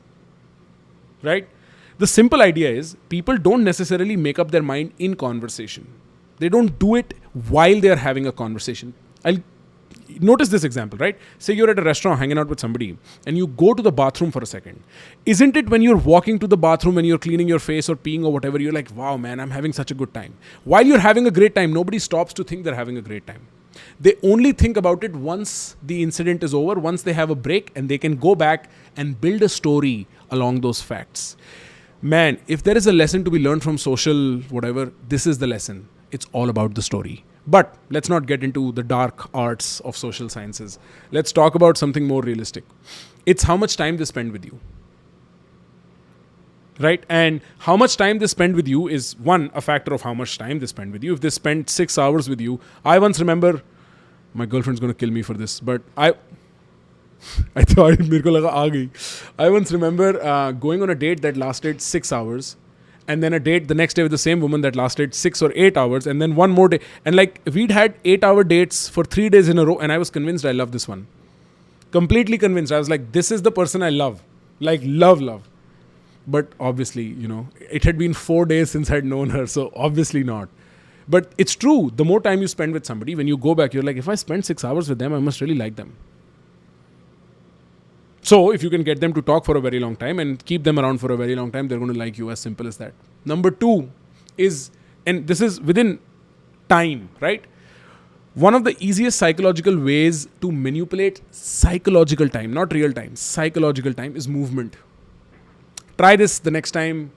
Right? The simple idea is people don't necessarily make up their mind in conversation. They don't do it while they are having a conversation. I'll notice this example, right? Say you're at a restaurant hanging out with somebody and you go to the bathroom for a second. Isn't it when you're walking to the bathroom, when you're cleaning your face or peeing or whatever, you're like, wow, man, I'm having such a good time. While you're having a great time, nobody stops to think they're having a great time. They only think about it once the incident is over, once they have a break, and they can go back and build a story along those facts. Man, if there is a lesson to be learned from social whatever, this is the lesson. It's all about the story. But let's not get into the dark arts of social sciences. Let's talk about something more realistic. It's how much time they spend with you. Right? And how much time they spend with you is one, a factor of how much time they spend with you. If they spend 6 hours with you, I once remember, my girlfriend's going to kill me for this, but I thought मेरे को लगा आ गई. I once remember going on a date that lasted 6 hours, and then a date the next day with the same woman that lasted 6 or 8 hours, and then one more day. And like we'd had 8-hour dates for 3 days in a row, and I was convinced I love this one. Completely convinced. I was like, this is the person I love. Like love. But obviously, it had been 4 days since I'd known her, so obviously not. But it's true. The more time you spend with somebody, when you go back, you're like, if I spend 6 hours with them, I must really like them. So if you can get them to talk for a very long time and keep them around for a very long time, they're going to like you. As simple as that. Number two is, and this is within time, right? One of the easiest psychological ways to manipulate psychological time, not real time, psychological time, is movement. Try this the next time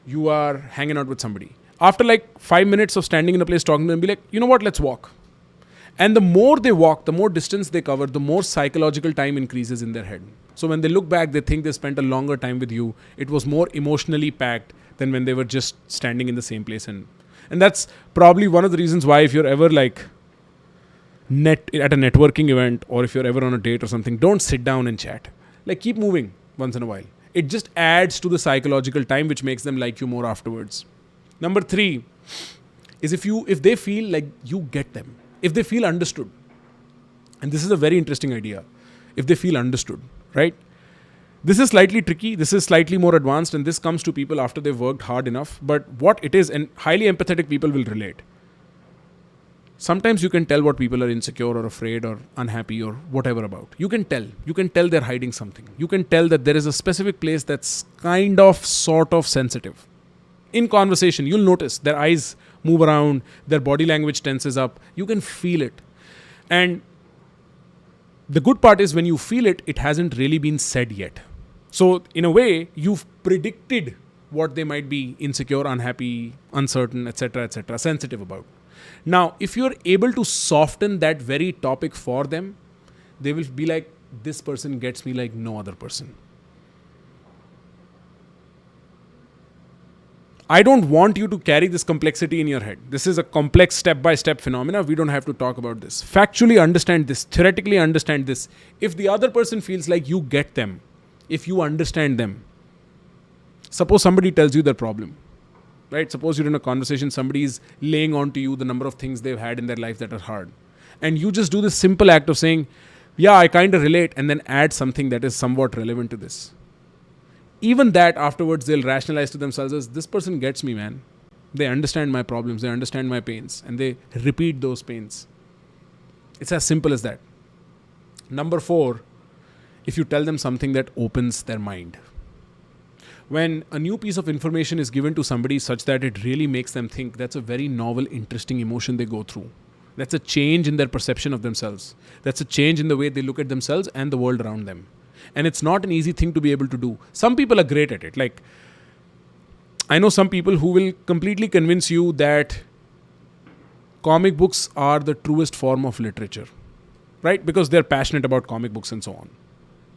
you are hanging out with somebody. After like 5 minutes of standing in a place talking to them, be like, you know what, let's walk. And the more they walk, the more distance they cover, the more psychological time increases in their head. So when they look back, they think they spent a longer time with you. It was more emotionally packed than when they were just standing in the same place. And that's probably one of the reasons why if you're ever like at a networking event, or if you're ever on a date or something, don't sit down and chat. Like keep moving once in a while. It just adds to the psychological time, which makes them like you more afterwards. Number three is if they feel like you get them. If they feel understood. And this is a very interesting idea if they feel understood, right? This is slightly tricky. This is slightly more advanced, and this comes to people after they've worked hard enough. But what it is, and highly empathetic people will relate. Sometimes you can tell what people are insecure or afraid or unhappy or whatever about. You can tell. You can tell they're hiding something. You can tell that there is a specific place that's kind of, sort of sensitive. In conversation, you'll notice their eyes move around, their body language tenses up. You can feel it. And the good part is when you feel it, it hasn't really been said yet. So in a way, you've predicted what they might be insecure, unhappy, uncertain, etc., sensitive about. Now, if you're able to soften that very topic for them, they will be like, this person gets me like no other person. I don't want you to carry this complexity in your head. This is a complex step-by-step phenomena. We don't have to talk about this. Factually understand this. Theoretically understand this. If the other person feels like you get them, if you understand them, suppose somebody tells you their problem, right? Suppose you're in a conversation, somebody is laying on to you the number of things they've had in their life that are hard. And you just do this simple act of saying, yeah, I kind of relate, and then add something that is somewhat relevant to this. Even that afterwards, they'll rationalize to themselves as, this person gets me, man. They understand my problems, they understand my pains, and they repeat those pains. It's as simple as that. Number 4, if you tell them something that opens their mind. When a new piece of information is given to somebody such that it really makes them think, that's a very novel, interesting emotion they go through. That's a change in their perception of themselves. That's a change in the way they look at themselves and the world around them. And it's not an easy thing to be able to do. Some people are great at it. Like, I know some people who will completely convince you that comic books are the truest form of literature, right? Because they're passionate about comic books and so on.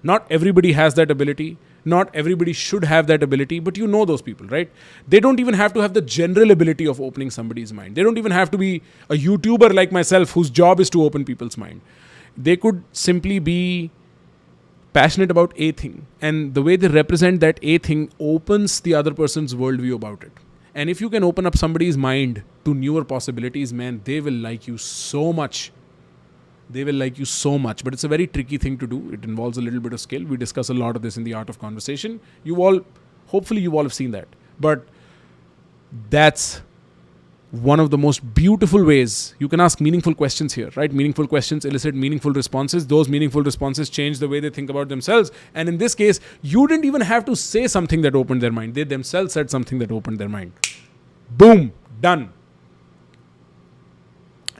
Not everybody has that ability. Not everybody should have that ability, but you know those people, right? They don't even have to have the general ability of opening somebody's mind. They don't even have to be a YouTuber like myself whose job is to open people's mind. They could simply be passionate about a thing, and the way they represent that a thing opens the other person's worldview about it. And if you can open up somebody's mind to newer possibilities, man, they will like you so much. They will like you so much. But it's a very tricky thing to do. It involves a little bit of skill. We discuss a lot of this in the Art of Conversation. Hopefully you all have seen that. But that's one of the most beautiful ways. You can ask meaningful questions here, right? Meaningful questions elicit meaningful responses. Those meaningful responses change the way they think about themselves. And in this case, you didn't even have to say something that opened their mind. They themselves said something that opened their mind. Boom, done.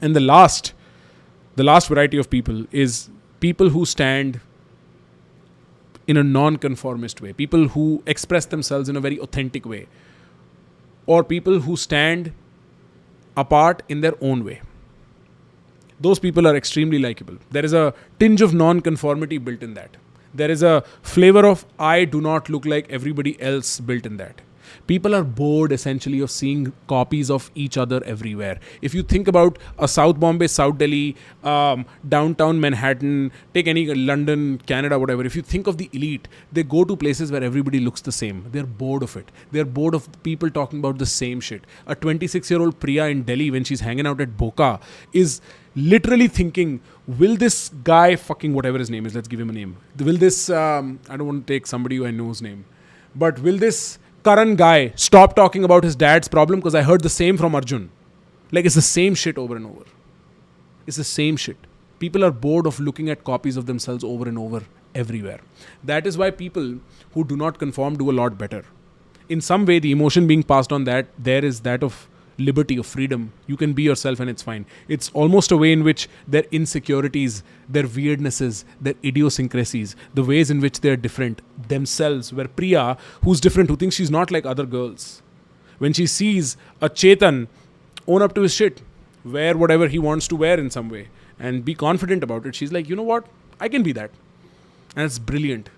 And the last variety of people is people who stand in a non-conformist way. People who express themselves in a very authentic way. Or people who stand apart in their own way. Those people are extremely likable. There is a tinge of non-conformity built in that. There is a flavor of I do not look like everybody else built in that. People are bored essentially of seeing copies of each other everywhere. If you think about a South Bombay, South Delhi, downtown Manhattan, take any London, Canada, whatever. If you think of the elite, they go to places where everybody looks the same. They're bored of it. They're bored of people talking about the same shit. A 26-year-old Priya in Delhi, when she's hanging out at Boca, is literally thinking, will this guy, fucking whatever his name is, let's give him a name. Will this, I don't want to take somebody who I know his name, but will this Karan guy stop talking about his dad's problem because I heard the same from Arjun? Like, it's the same shit over and over. It's the same shit. People are bored of looking at copies of themselves over and over everywhere. That is why people who do not conform do a lot better. In some way, the emotion being passed on that there is that of liberty, of freedom. You can be yourself and it's fine. It's almost a way in which their insecurities, their weirdnesses, their idiosyncrasies, the ways in which they're different themselves, where Priya, who's different, who thinks she's not like other girls, when she sees a Chetan own up to his shit, wear whatever he wants to wear in some way and be confident about it, she's like, you know what? I can be that. And it's brilliant.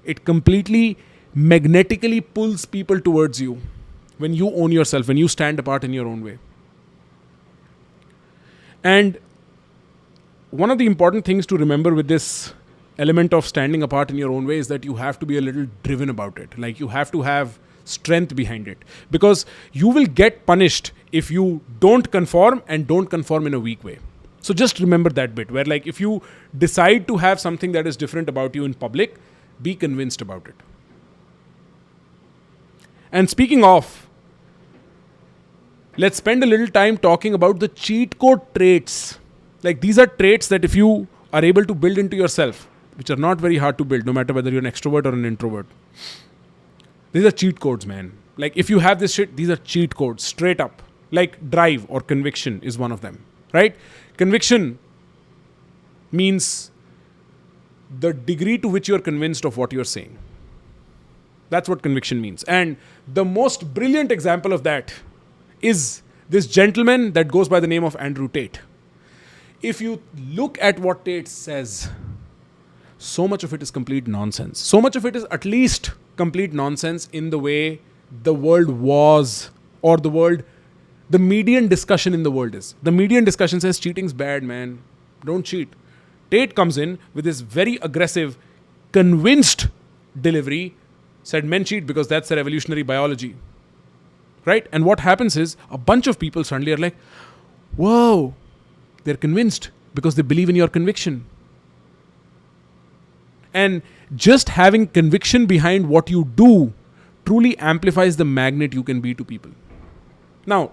It completely magnetically pulls people towards you. When you own yourself, when you stand apart in your own way. And one of the important things to remember with this element of standing apart in your own way is that you have to be a little driven about it. Like, you have to have strength behind it. Because you will get punished if you don't conform and don't conform in a weak way. So just remember that bit where, like, if you decide to have something that is different about you in public, be convinced about it. And speaking of, let's spend a little time talking about the cheat code traits. Like, these are traits that if you are able to build into yourself, which are not very hard to build, no matter whether you're an extrovert or an introvert. These are cheat codes, man. Like, if you have this shit, these are cheat codes, straight up. Like, drive or conviction is one of them, right? Conviction means the degree to which you're convinced of what you're saying. That's what conviction means. And the most brilliant example of that is this gentleman that goes by the name of Andrew Tate. If you look at what Tate says, so much of it is complete nonsense. So much of it is at least complete nonsense in the way the world was, or the median discussion in the world is. The median discussion says cheating's bad, man. Don't cheat. Tate comes in with this very aggressive, convinced delivery, said men cheat because that's their evolutionary biology. Right? And what happens is a bunch of people suddenly are like, whoa, they're convinced because they believe in your conviction. And just having conviction behind what you do truly amplifies the magnet you can be to people. Now,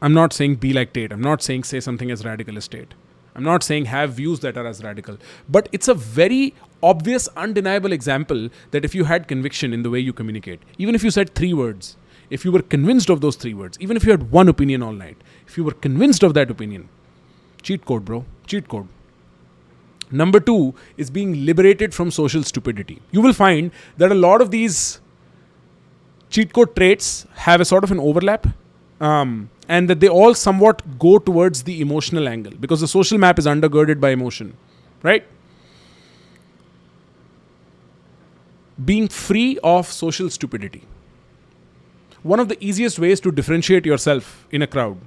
I'm not saying be like Tate. I'm not saying say something as radical as Tate. I'm not saying have views that are as radical. But it's a very obvious, undeniable example that if you had conviction in the way you communicate, even if you said 3 words, if you were convinced of those 3 words, even if you had one opinion all night, if you were convinced of that opinion, cheat code, bro. Cheat code. Number 2 is being liberated from social stupidity. You will find that a lot of these cheat code traits have a sort of an overlap, and that they all somewhat go towards the emotional angle, because the social map is undergirded by emotion, right? Being free of social stupidity. One of the easiest ways to differentiate yourself in a crowd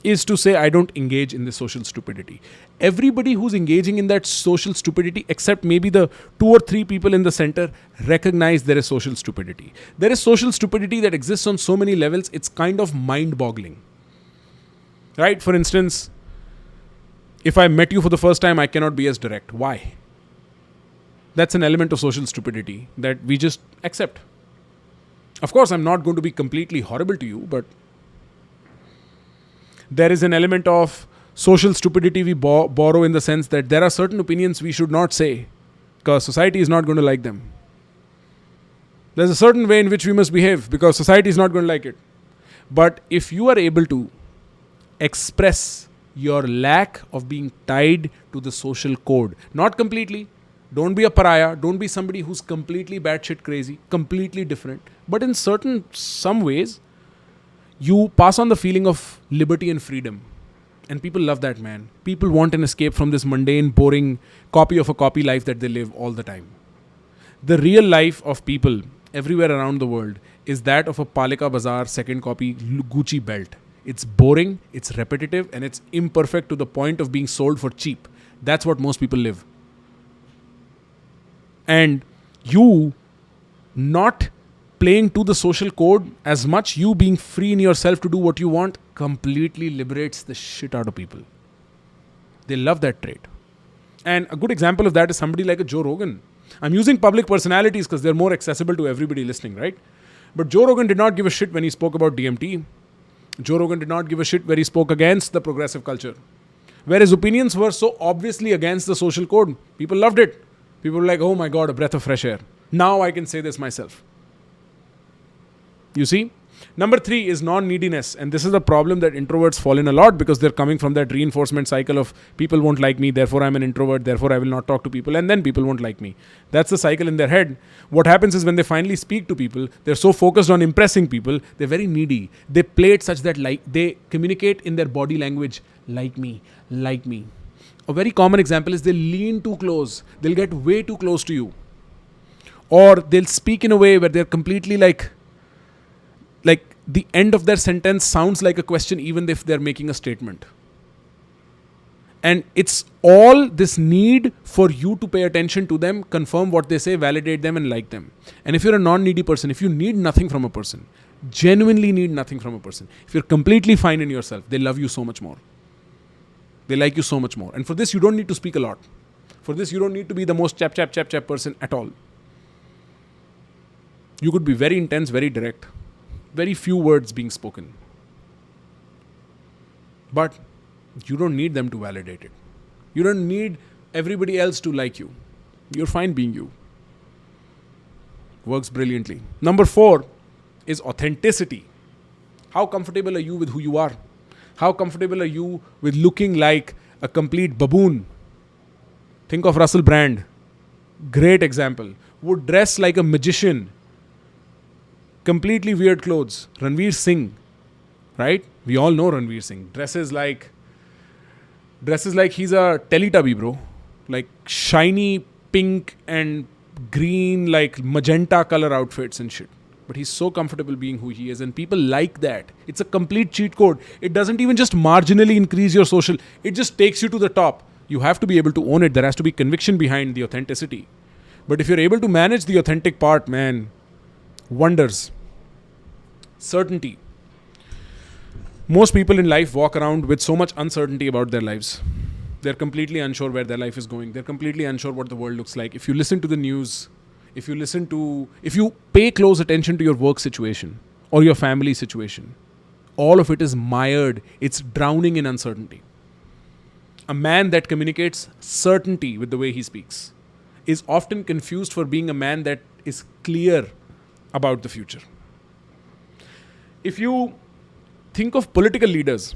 is to say, I don't engage in this social stupidity. Everybody who's engaging in that social stupidity, except maybe the 2 or 3 people in the center, recognize there is social stupidity. There is social stupidity that exists on so many levels, it's kind of mind-boggling. Right? For instance, if I met you for the first time, I cannot be as direct. Why? That's an element of social stupidity that we just accept. Of course, I'm not going to be completely horrible to you, but there is an element of social stupidity we borrow in the sense that there are certain opinions we should not say because society is not going to like them. There's a certain way in which we must behave because society is not going to like it. But if you are able to express your lack of being tied to the social code, not completely, don't be a pariah, don't be somebody who's completely batshit crazy, completely different, but in some ways, you pass on the feeling of liberty and freedom. And people love that, man. People want an escape from this mundane, boring copy of a copy life that they live all the time. The real life of people everywhere around the world is that of a Palika Bazaar second copy Gucci belt. It's boring, it's repetitive, and it's imperfect to the point of being sold for cheap. That's what most people live. And you not playing to the social code as much, you being free in yourself to do what you want, completely liberates the shit out of people. They love that trait. And a good example of that is somebody like a Joe Rogan. I'm using public personalities because they're more accessible to everybody listening, right? But Joe Rogan did not give a shit when he spoke about DMT. Joe Rogan did not give a shit when he spoke against the progressive culture. Where his opinions were so obviously against the social code. People loved it. People were like, oh my God, a breath of fresh air. Now I can say this myself. You see? Number 3 is non-neediness. And this is a problem that introverts fall in a lot because they're coming from that reinforcement cycle of people won't like me, therefore I'm an introvert, therefore I will not talk to people, and then people won't like me. That's the cycle in their head. What happens is when they finally speak to people, they're so focused on impressing people, they're very needy. They play it such that they communicate in their body language, like me, like me. A very common example is they lean too close. They'll get way too close to you. Or they'll speak in a way where they're completely like the end of their sentence sounds like a question even if they're making a statement. And it's all this need for you to pay attention to them, confirm what they say, validate them and like them. And if you're a non-needy person, if you need nothing from a person, genuinely need nothing from a person, if you're completely fine in yourself, they love you so much more. They like you so much more. And for this, you don't need to speak a lot. For this, you don't need to be the most chap person at all. You could be very intense, very direct. Very few words being spoken. But you don't need them to validate it. You don't need everybody else to like you. You're fine being you. Works brilliantly. Number 4 is authenticity. How comfortable are you with who you are? How comfortable are you with looking like a complete baboon? Think of Russell Brand. Great example. Would dress like a magician. Completely weird clothes. Ranveer Singh. Right? We all know Ranveer Singh. Dresses like he's a Teletubby, bro. Like shiny pink and green, like magenta color outfits and shit. But he's so comfortable being who he is, and people like that. It's a complete cheat code. It doesn't even just marginally increase your social. It just takes you to the top. You have to be able to own it. There has to be conviction behind the authenticity. But if you're able to manage the authentic part, man, wonders. Certainty. Most people in life walk around with so much uncertainty about their lives. They're completely unsure where their life is going. They're completely unsure what the world looks like. If you listen to the news, if you pay close attention to your work situation or your family situation, all of it is mired. It's drowning in uncertainty. A man that communicates certainty with the way he speaks is often confused for being a man that is clear about the future. If you think of political leaders,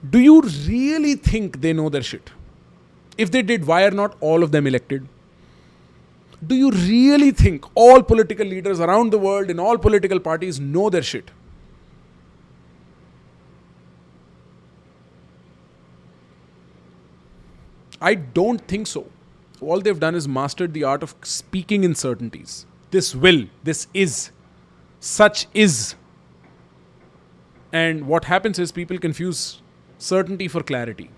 do you really think they know their shit? If they did, why are not all of them elected? Do you really think all political leaders around the world in all political parties know their shit? I don't think so. All they've done is mastered the art of speaking in certainties. This will, this is, such is. And what happens is people confuse certainty for clarity.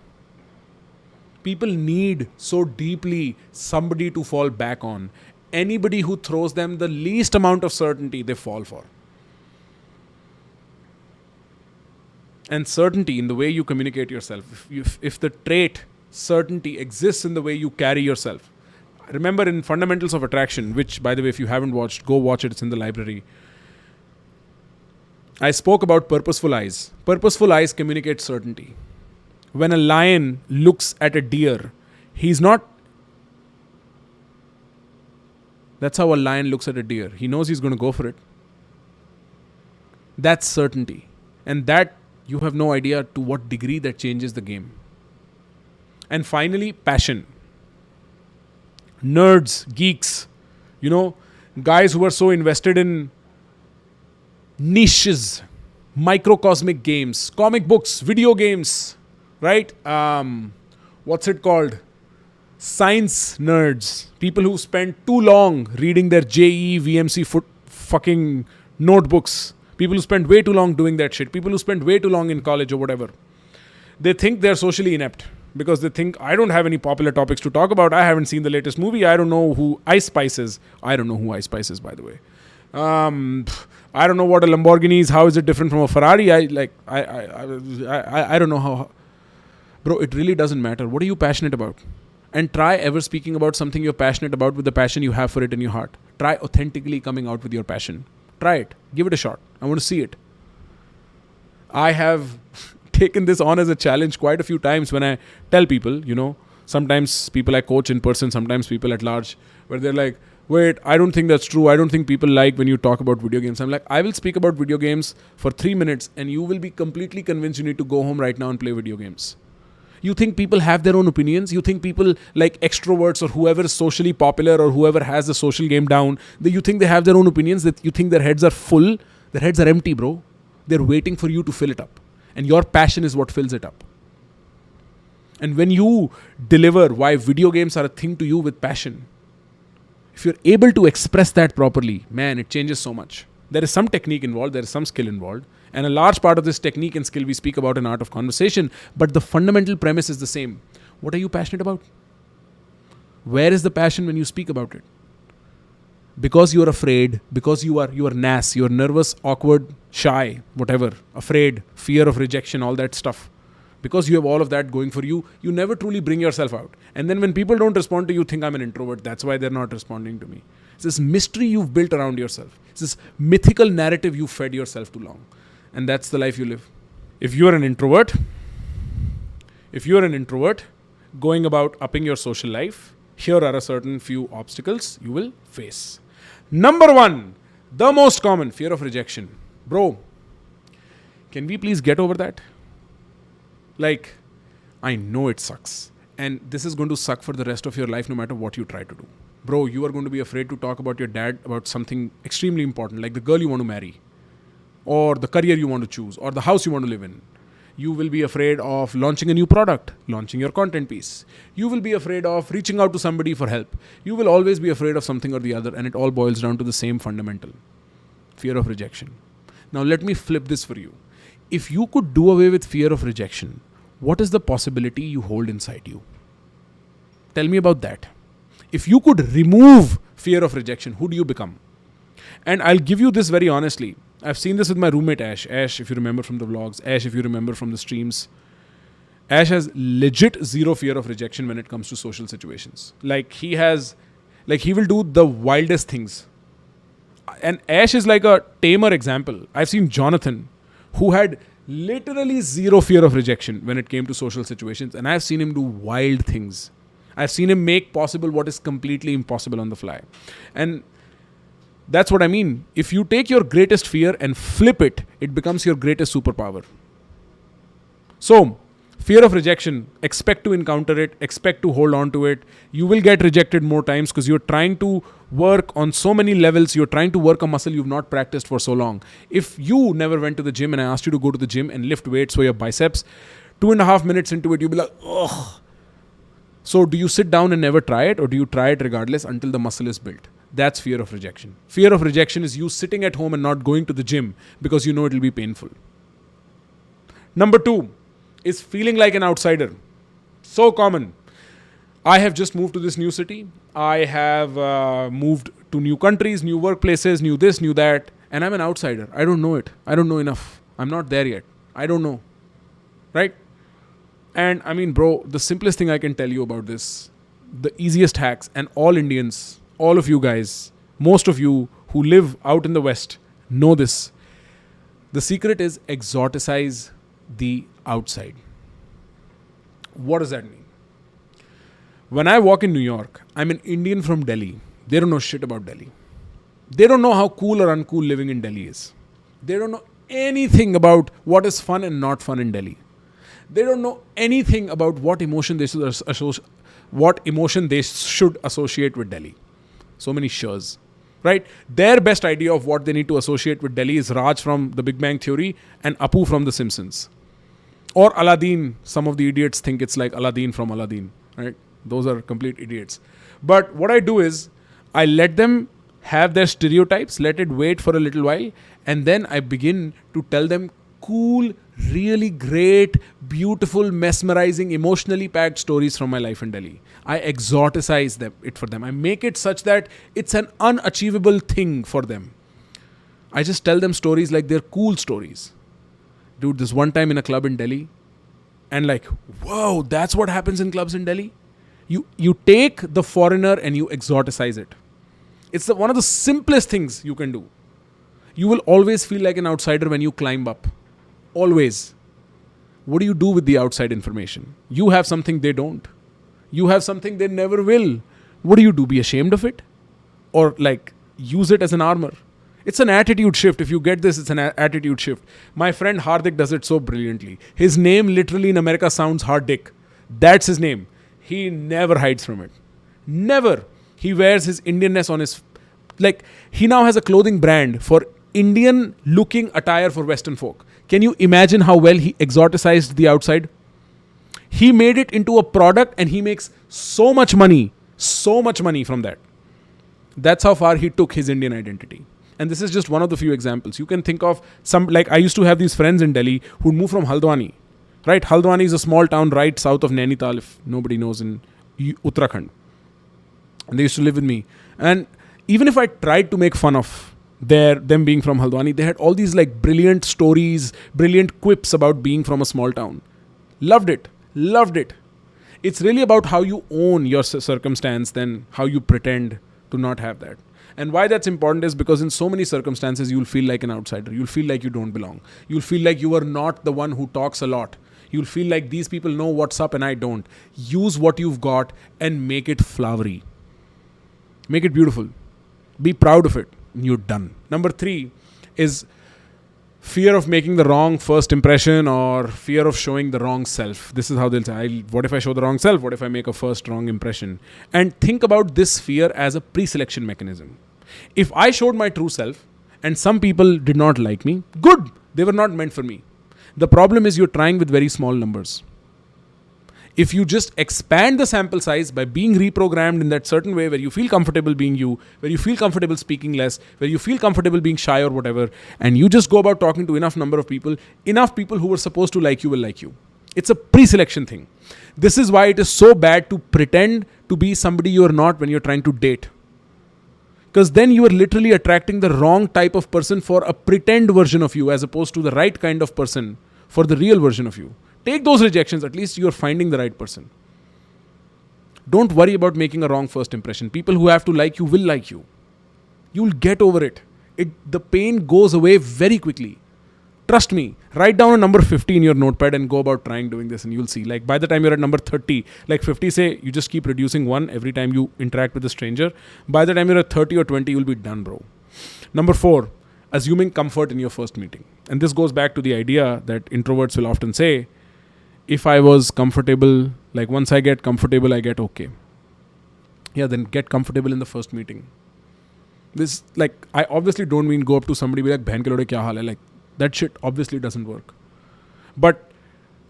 People need so deeply somebody to fall back on. Anybody who throws them the least amount of certainty, they fall for. And certainty in the way you communicate yourself, if the trait certainty exists in the way you carry yourself. Remember in Fundamentals of Attraction, which by the way, if you haven't watched, go watch it, it's in the library. I spoke about purposeful eyes. Purposeful eyes communicate certainty. When a lion looks at a deer, he's not... That's how a lion looks at a deer. He knows he's going to go for it. That's certainty. And that, you have no idea to what degree that changes the game. And finally, passion. Nerds, geeks, guys who are so invested in niches, microcosmic games, comic books, video games, right? What's it called? Science nerds. People who spend too long reading their JEE, VMC fucking notebooks. People who spend way too long doing that shit. People who spend way too long in college or whatever. They think they're socially inept because they think, I don't have any popular topics to talk about. I haven't seen the latest movie. I don't know who Ice Spice is. I don't know who Ice Spice is, by the way. I don't know what a Lamborghini is. How is it different from a Ferrari? I don't know how. Bro, it really doesn't matter. What are you passionate about? And try ever speaking about something you're passionate about with the passion you have for it in your heart. Try authentically coming out with your passion. Try it. Give it a shot. I want to see it. I have taken this on as a challenge quite a few times when I tell people, sometimes people I coach in person, sometimes people at large, where they're like, wait, I don't think that's true. I don't think people like when you talk about video games. I'm like, I will speak about video games for 3 minutes and you will be completely convinced you need to go home right now and play video games. You think people have their own opinions? You think people like extroverts or whoever is socially popular or whoever has the social game down, you think they have their own opinions, that you think their heads are full? Their heads are empty, bro. They're waiting for you to fill it up. And your passion is what fills it up. And when you deliver why video games are a thing to you with passion, if you're able to express that properly, man, it changes so much. There is some technique involved, there is some skill involved. And a large part of this technique and skill we speak about in Art of Conversation. But the fundamental premise is the same. What are you passionate about? Where is the passion when you speak about it? Because you're afraid, because you are nass, you're nervous, awkward, shy, whatever, afraid, fear of rejection, all that stuff. Because you have all of that going for you, you never truly bring yourself out. And then when people don't respond to you, think I'm an introvert. That's why they're not responding to me. It's this mystery you've built around yourself. It's this mythical narrative you fed yourself too long. And that's the life you live. If you're an introvert going about upping your social life, here are a certain few obstacles you will face. Number 1, the most common, fear of rejection. Bro, can we please get over that? Like, I know it sucks. And this is going to suck for the rest of your life no matter what you try to do. Bro, you are going to be afraid to talk about your dad about something extremely important, like the girl you want to marry, or the career you want to choose, or the house you want to live in. You will be afraid of launching a new product, launching your content piece. You will be afraid of reaching out to somebody for help. You will always be afraid of something or the other, and it all boils down to the same fundamental, fear of rejection. Now let me flip this for you. If you could do away with fear of rejection, what is the possibility you hold inside you? Tell me about that. If you could remove fear of rejection, who do you become? And I'll give you this very honestly. I've seen this with my roommate Ash. Ash, if you remember from the vlogs, Ash, if you remember from the streams, Ash has legit zero fear of rejection when it comes to social situations. He will do the wildest things. And Ash is like a tamer example. I've seen Jonathan, who had literally zero fear of rejection when it came to social situations. And I've seen him do wild things. I've seen him make possible what is completely impossible on the fly. And that's what I mean. If you take your greatest fear and flip it, it becomes your greatest superpower. So, fear of rejection, expect to encounter it, expect to hold on to it. You will get rejected more times because you're trying to work on so many levels. You're trying to work a muscle you've not practiced for so long. If you never went to the gym and I asked you to go to the gym and lift weights for your biceps, 2.5 minutes into it, you'll be like, ugh. So do you sit down and never try it, or do you try it regardless until the muscle is built? That's fear of rejection. Fear of rejection is you sitting at home and not going to the gym because you know it will be painful. Number 2 is feeling like an outsider. So common. I have just moved to this new city. I have moved to new countries, new workplaces, new this, new that. And I'm an outsider. I don't know it. I don't know enough. I'm not there yet. I don't know. Right? And I mean, bro, the simplest thing I can tell you about this, the easiest hacks, and all Indians, all of you guys, most of you who live out in the West know this. The secret is exoticize the outside. What does that mean? When I walk in New York, I'm an Indian from Delhi. They don't know shit about Delhi. They don't know how cool or uncool living in Delhi is. They don't know anything about what is fun and not fun in Delhi. They don't know anything about what emotion they should associate with Delhi. So many shurs, right? Their best idea of what they need to associate with Delhi is Raj from The Big Bang Theory and Apu from The Simpsons. Or Aladdin. Some of the idiots think it's like Aladdin from Aladdin, right? Those are complete idiots. But what I do is I let them have their stereotypes, let it wait for a little while, and then I begin to tell them cool, really great, beautiful, mesmerizing, emotionally packed stories from my life in Delhi. I exoticize it for them. I make it such that it's an unachievable thing for them. I just tell them stories like they're cool stories. Dude, this one time in a club in Delhi, and like, whoa, that's what happens in clubs in Delhi? You take the foreigner and you exoticize it. It's one of the simplest things you can do. You will always feel like an outsider when you climb up. Always. What do you do with the outside information? You have something they don't. You have something they never will. What do you do? Be ashamed of it? Or like use it as an armor? It's an attitude shift. If you get this, it's an attitude shift. My friend Hardik does it so brilliantly. His name literally in America sounds Hardik. That's his name. He never hides from it. Never. He wears his Indianness on his... Like, he now has a clothing brand for Indian looking attire for Western folk. Can you imagine how well he exoticized the outside? He made it into a product and he makes so much money from that. That's how far he took his Indian identity. And this is just one of the few examples. You can think of some, like I used to have these friends in Delhi who moved from Haldwani. Right? Haldwani is a small town right south of Nainital, if nobody knows, in Uttarakhand. And they used to live with me. And even if I tried to make fun of them being from Haldwani, they had all these like brilliant stories, brilliant quips about being from a small town. Loved it. Loved it. It's really about how you own your circumstance than how you pretend to not have that. And why that's important is because in so many circumstances, you'll feel like an outsider. You'll feel like you don't belong. You'll feel like you are not the one who talks a lot. You'll feel like these people know what's up and I don't. Use what you've got and make it flowery. Make it beautiful. Be proud of it. You're done. Number 3 is fear of making the wrong first impression or fear of showing the wrong self. This is how they'll say, what if I show the wrong self? What if I make a first wrong impression? And think about this fear as a pre-selection mechanism. If I showed my true self and some people did not like me, good. They were not meant for me. The problem is you're trying with very small numbers. If you just expand the sample size by being reprogrammed in that certain way where you feel comfortable being you, where you feel comfortable speaking less, where you feel comfortable being shy or whatever, and you just go about talking to enough number of people, enough people who were supposed to like you will like you. It's a pre-selection thing. This is why it is so bad to pretend to be somebody you are not when you're trying to date. Because then you are literally attracting the wrong type of person for a pretend version of you as opposed to the right kind of person for the real version of you. Take those rejections, at least you're finding the right person. Don't worry about making a wrong first impression. People who have to like you will like you. You'll get over it. The pain goes away very quickly. Trust me, write down a number 50 in your notepad and go about trying doing this and you'll see. Like by the time you're at number 30, like 50 say, you just keep reducing 1 every time you interact with a stranger. By the time you're at 30 or 20, you'll be done, bro. Number 4, assuming comfort in your first meeting. And this goes back to the idea that introverts will often say, if I was comfortable, like once I get comfortable, I get okay. Yeah, then get comfortable in the first meeting. This, like, I obviously don't mean go up to somebody and be like, "Bhai ke lode kya haal hai?" Like, that shit obviously doesn't work. But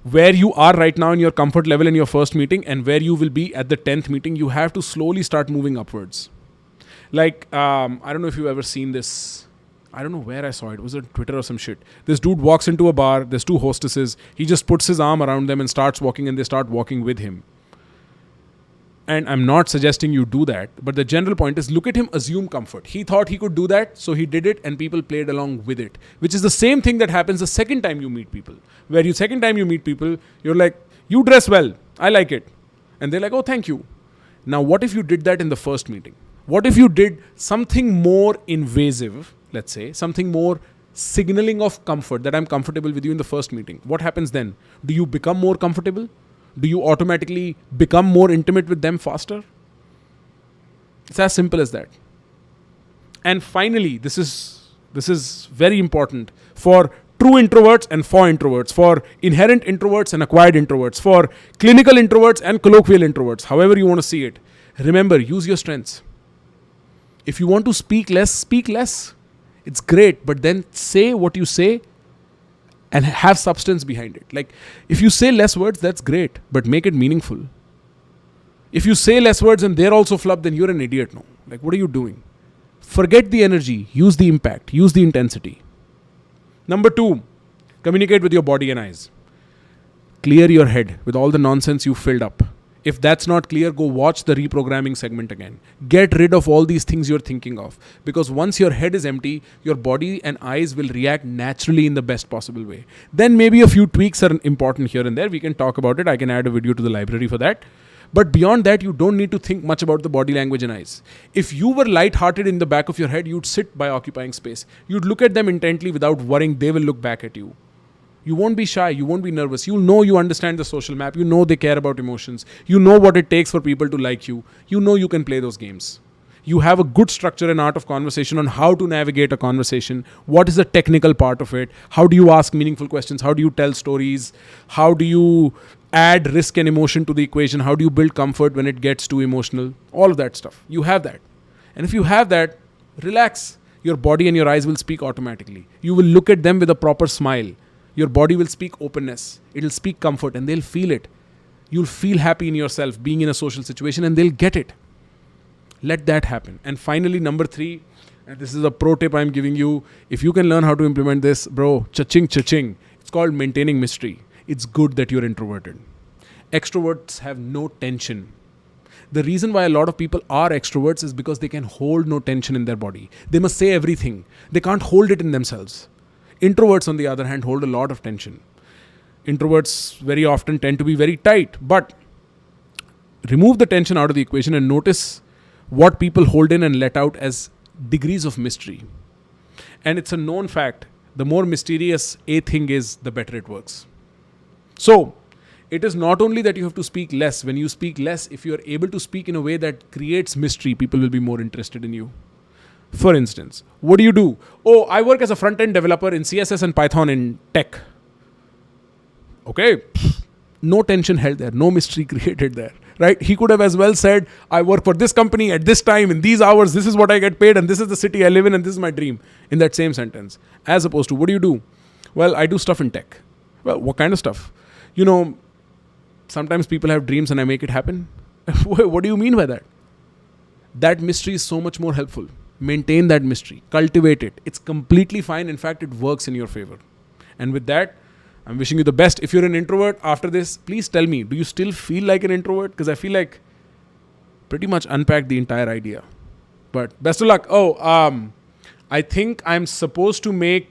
where you are right now in your comfort level in your first meeting and where you will be at the 10th meeting, you have to slowly start moving upwards. Like, I don't know if you've ever seen this. I don't know where I saw it. It was on Twitter or some shit. This dude walks into a bar. There's 2 hostesses. He just puts his arm around them and starts walking and they start walking with him. And I'm not suggesting you do that. But the general point is look at him assume comfort. He thought he could do that. So he did it and people played along with it. Which is the same thing that happens the second time you meet people. Where you second time you meet people, you're like, you dress well. I like it. And they're like, oh, thank you. Now, what if you did that in the first meeting? What if you did something more invasive? Let's say, something more signaling of comfort, that I'm comfortable with you in the first meeting. What happens then? Do you become more comfortable? Do you automatically become more intimate with them faster? It's as simple as that. And finally, this is very important for true introverts and for introverts, for inherent introverts and acquired introverts, for clinical introverts and colloquial introverts, however you want to see it. Remember, use your strengths. If you want to speak less, speak less. It's great, but then say what you say and have substance behind it. Like, if you say less words, that's great, but make it meaningful. If you say less words and they're also flubbed, then you're an idiot now. Like, what are you doing? Forget the energy. Use the impact. Use the intensity. Number 2, communicate with your body and eyes. Clear your head with all the nonsense you filled up. If that's not clear, go watch the reprogramming segment again. Get rid of all these things you're thinking of. Because once your head is empty, your body and eyes will react naturally in the best possible way. Then maybe a few tweaks are important here and there. We can talk about it. I can add a video to the library for that. But beyond that, you don't need to think much about the body language and eyes. If you were light-hearted in the back of your head, you'd sit by occupying space. You'd look at them intently without worrying they will look back at you. You won't be shy. You won't be nervous. You'll know you understand the social map. You know they care about emotions. You know what it takes for people to like you. You know you can play those games. You have a good structure and art of conversation on how to navigate a conversation. What is the technical part of it? How do you ask meaningful questions? How do you tell stories? How do you add risk and emotion to the equation? How do you build comfort when it gets too emotional? All of that stuff. You have that. And if you have that, relax. Your body and your eyes will speak automatically. You will look at them with a proper smile. Your body will speak openness. It'll speak comfort and they'll feel it. You'll feel happy in yourself being in a social situation and they'll get it. Let that happen. And finally, number 3, and this is a pro tip I'm giving you. If you can learn how to implement this, bro, cha-ching, cha-ching. It's called maintaining mystery. It's good that you're introverted. Extroverts have no tension. The reason why a lot of people are extroverts is because they can hold no tension in their body. They must say everything. They can't hold it in themselves. Introverts, on the other hand, hold a lot of tension. Introverts very often tend to be very tight, but remove the tension out of the equation and notice what people hold in and let out as degrees of mystery. And it's a known fact, the more mysterious a thing is, the better it works. So, it is not only that you have to speak less. When you speak less, if you are able to speak in a way that creates mystery, people will be more interested in you. For instance, what do you do? Oh, I work as a front-end developer in CSS and Python in tech. Okay, no tension held there, no mystery created there, right? He could have as well said, I work for this company at this time, in these hours, this is what I get paid, and this is the city I live in, and this is my dream, in that same sentence. As opposed to, what do you do? Well, I do stuff in tech. Well, what kind of stuff? Sometimes people have dreams and I make it happen. What do you mean by that? That mystery is so much more helpful. Maintain that mystery. Cultivate it. It's completely fine. In fact, it works in your favor. And with that, I'm wishing you the best. If you're an introvert after this, please tell me, do you still feel like an introvert? Because I feel like pretty much unpacked the entire idea. But best of luck. I think I'm supposed to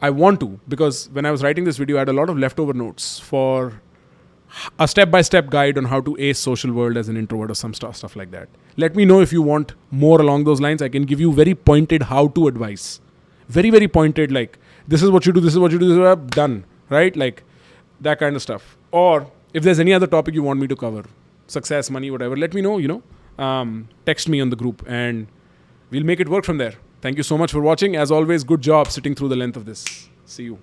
I want to, because when I was writing this video, I had a lot of leftover notes for a step-by-step guide on how to ace social world as an introvert or some stuff like that. Let me know if you want more along those lines. I can give you very pointed how-to advice. Very, very pointed, like, this is what you do, this is what you do, this is what I've done, right? Like, that kind of stuff. Or if there's any other topic you want me to cover, success, money, whatever, let me know, text me on the group and we'll make it work from there. Thank you so much for watching. As always, good job sitting through the length of this. See you.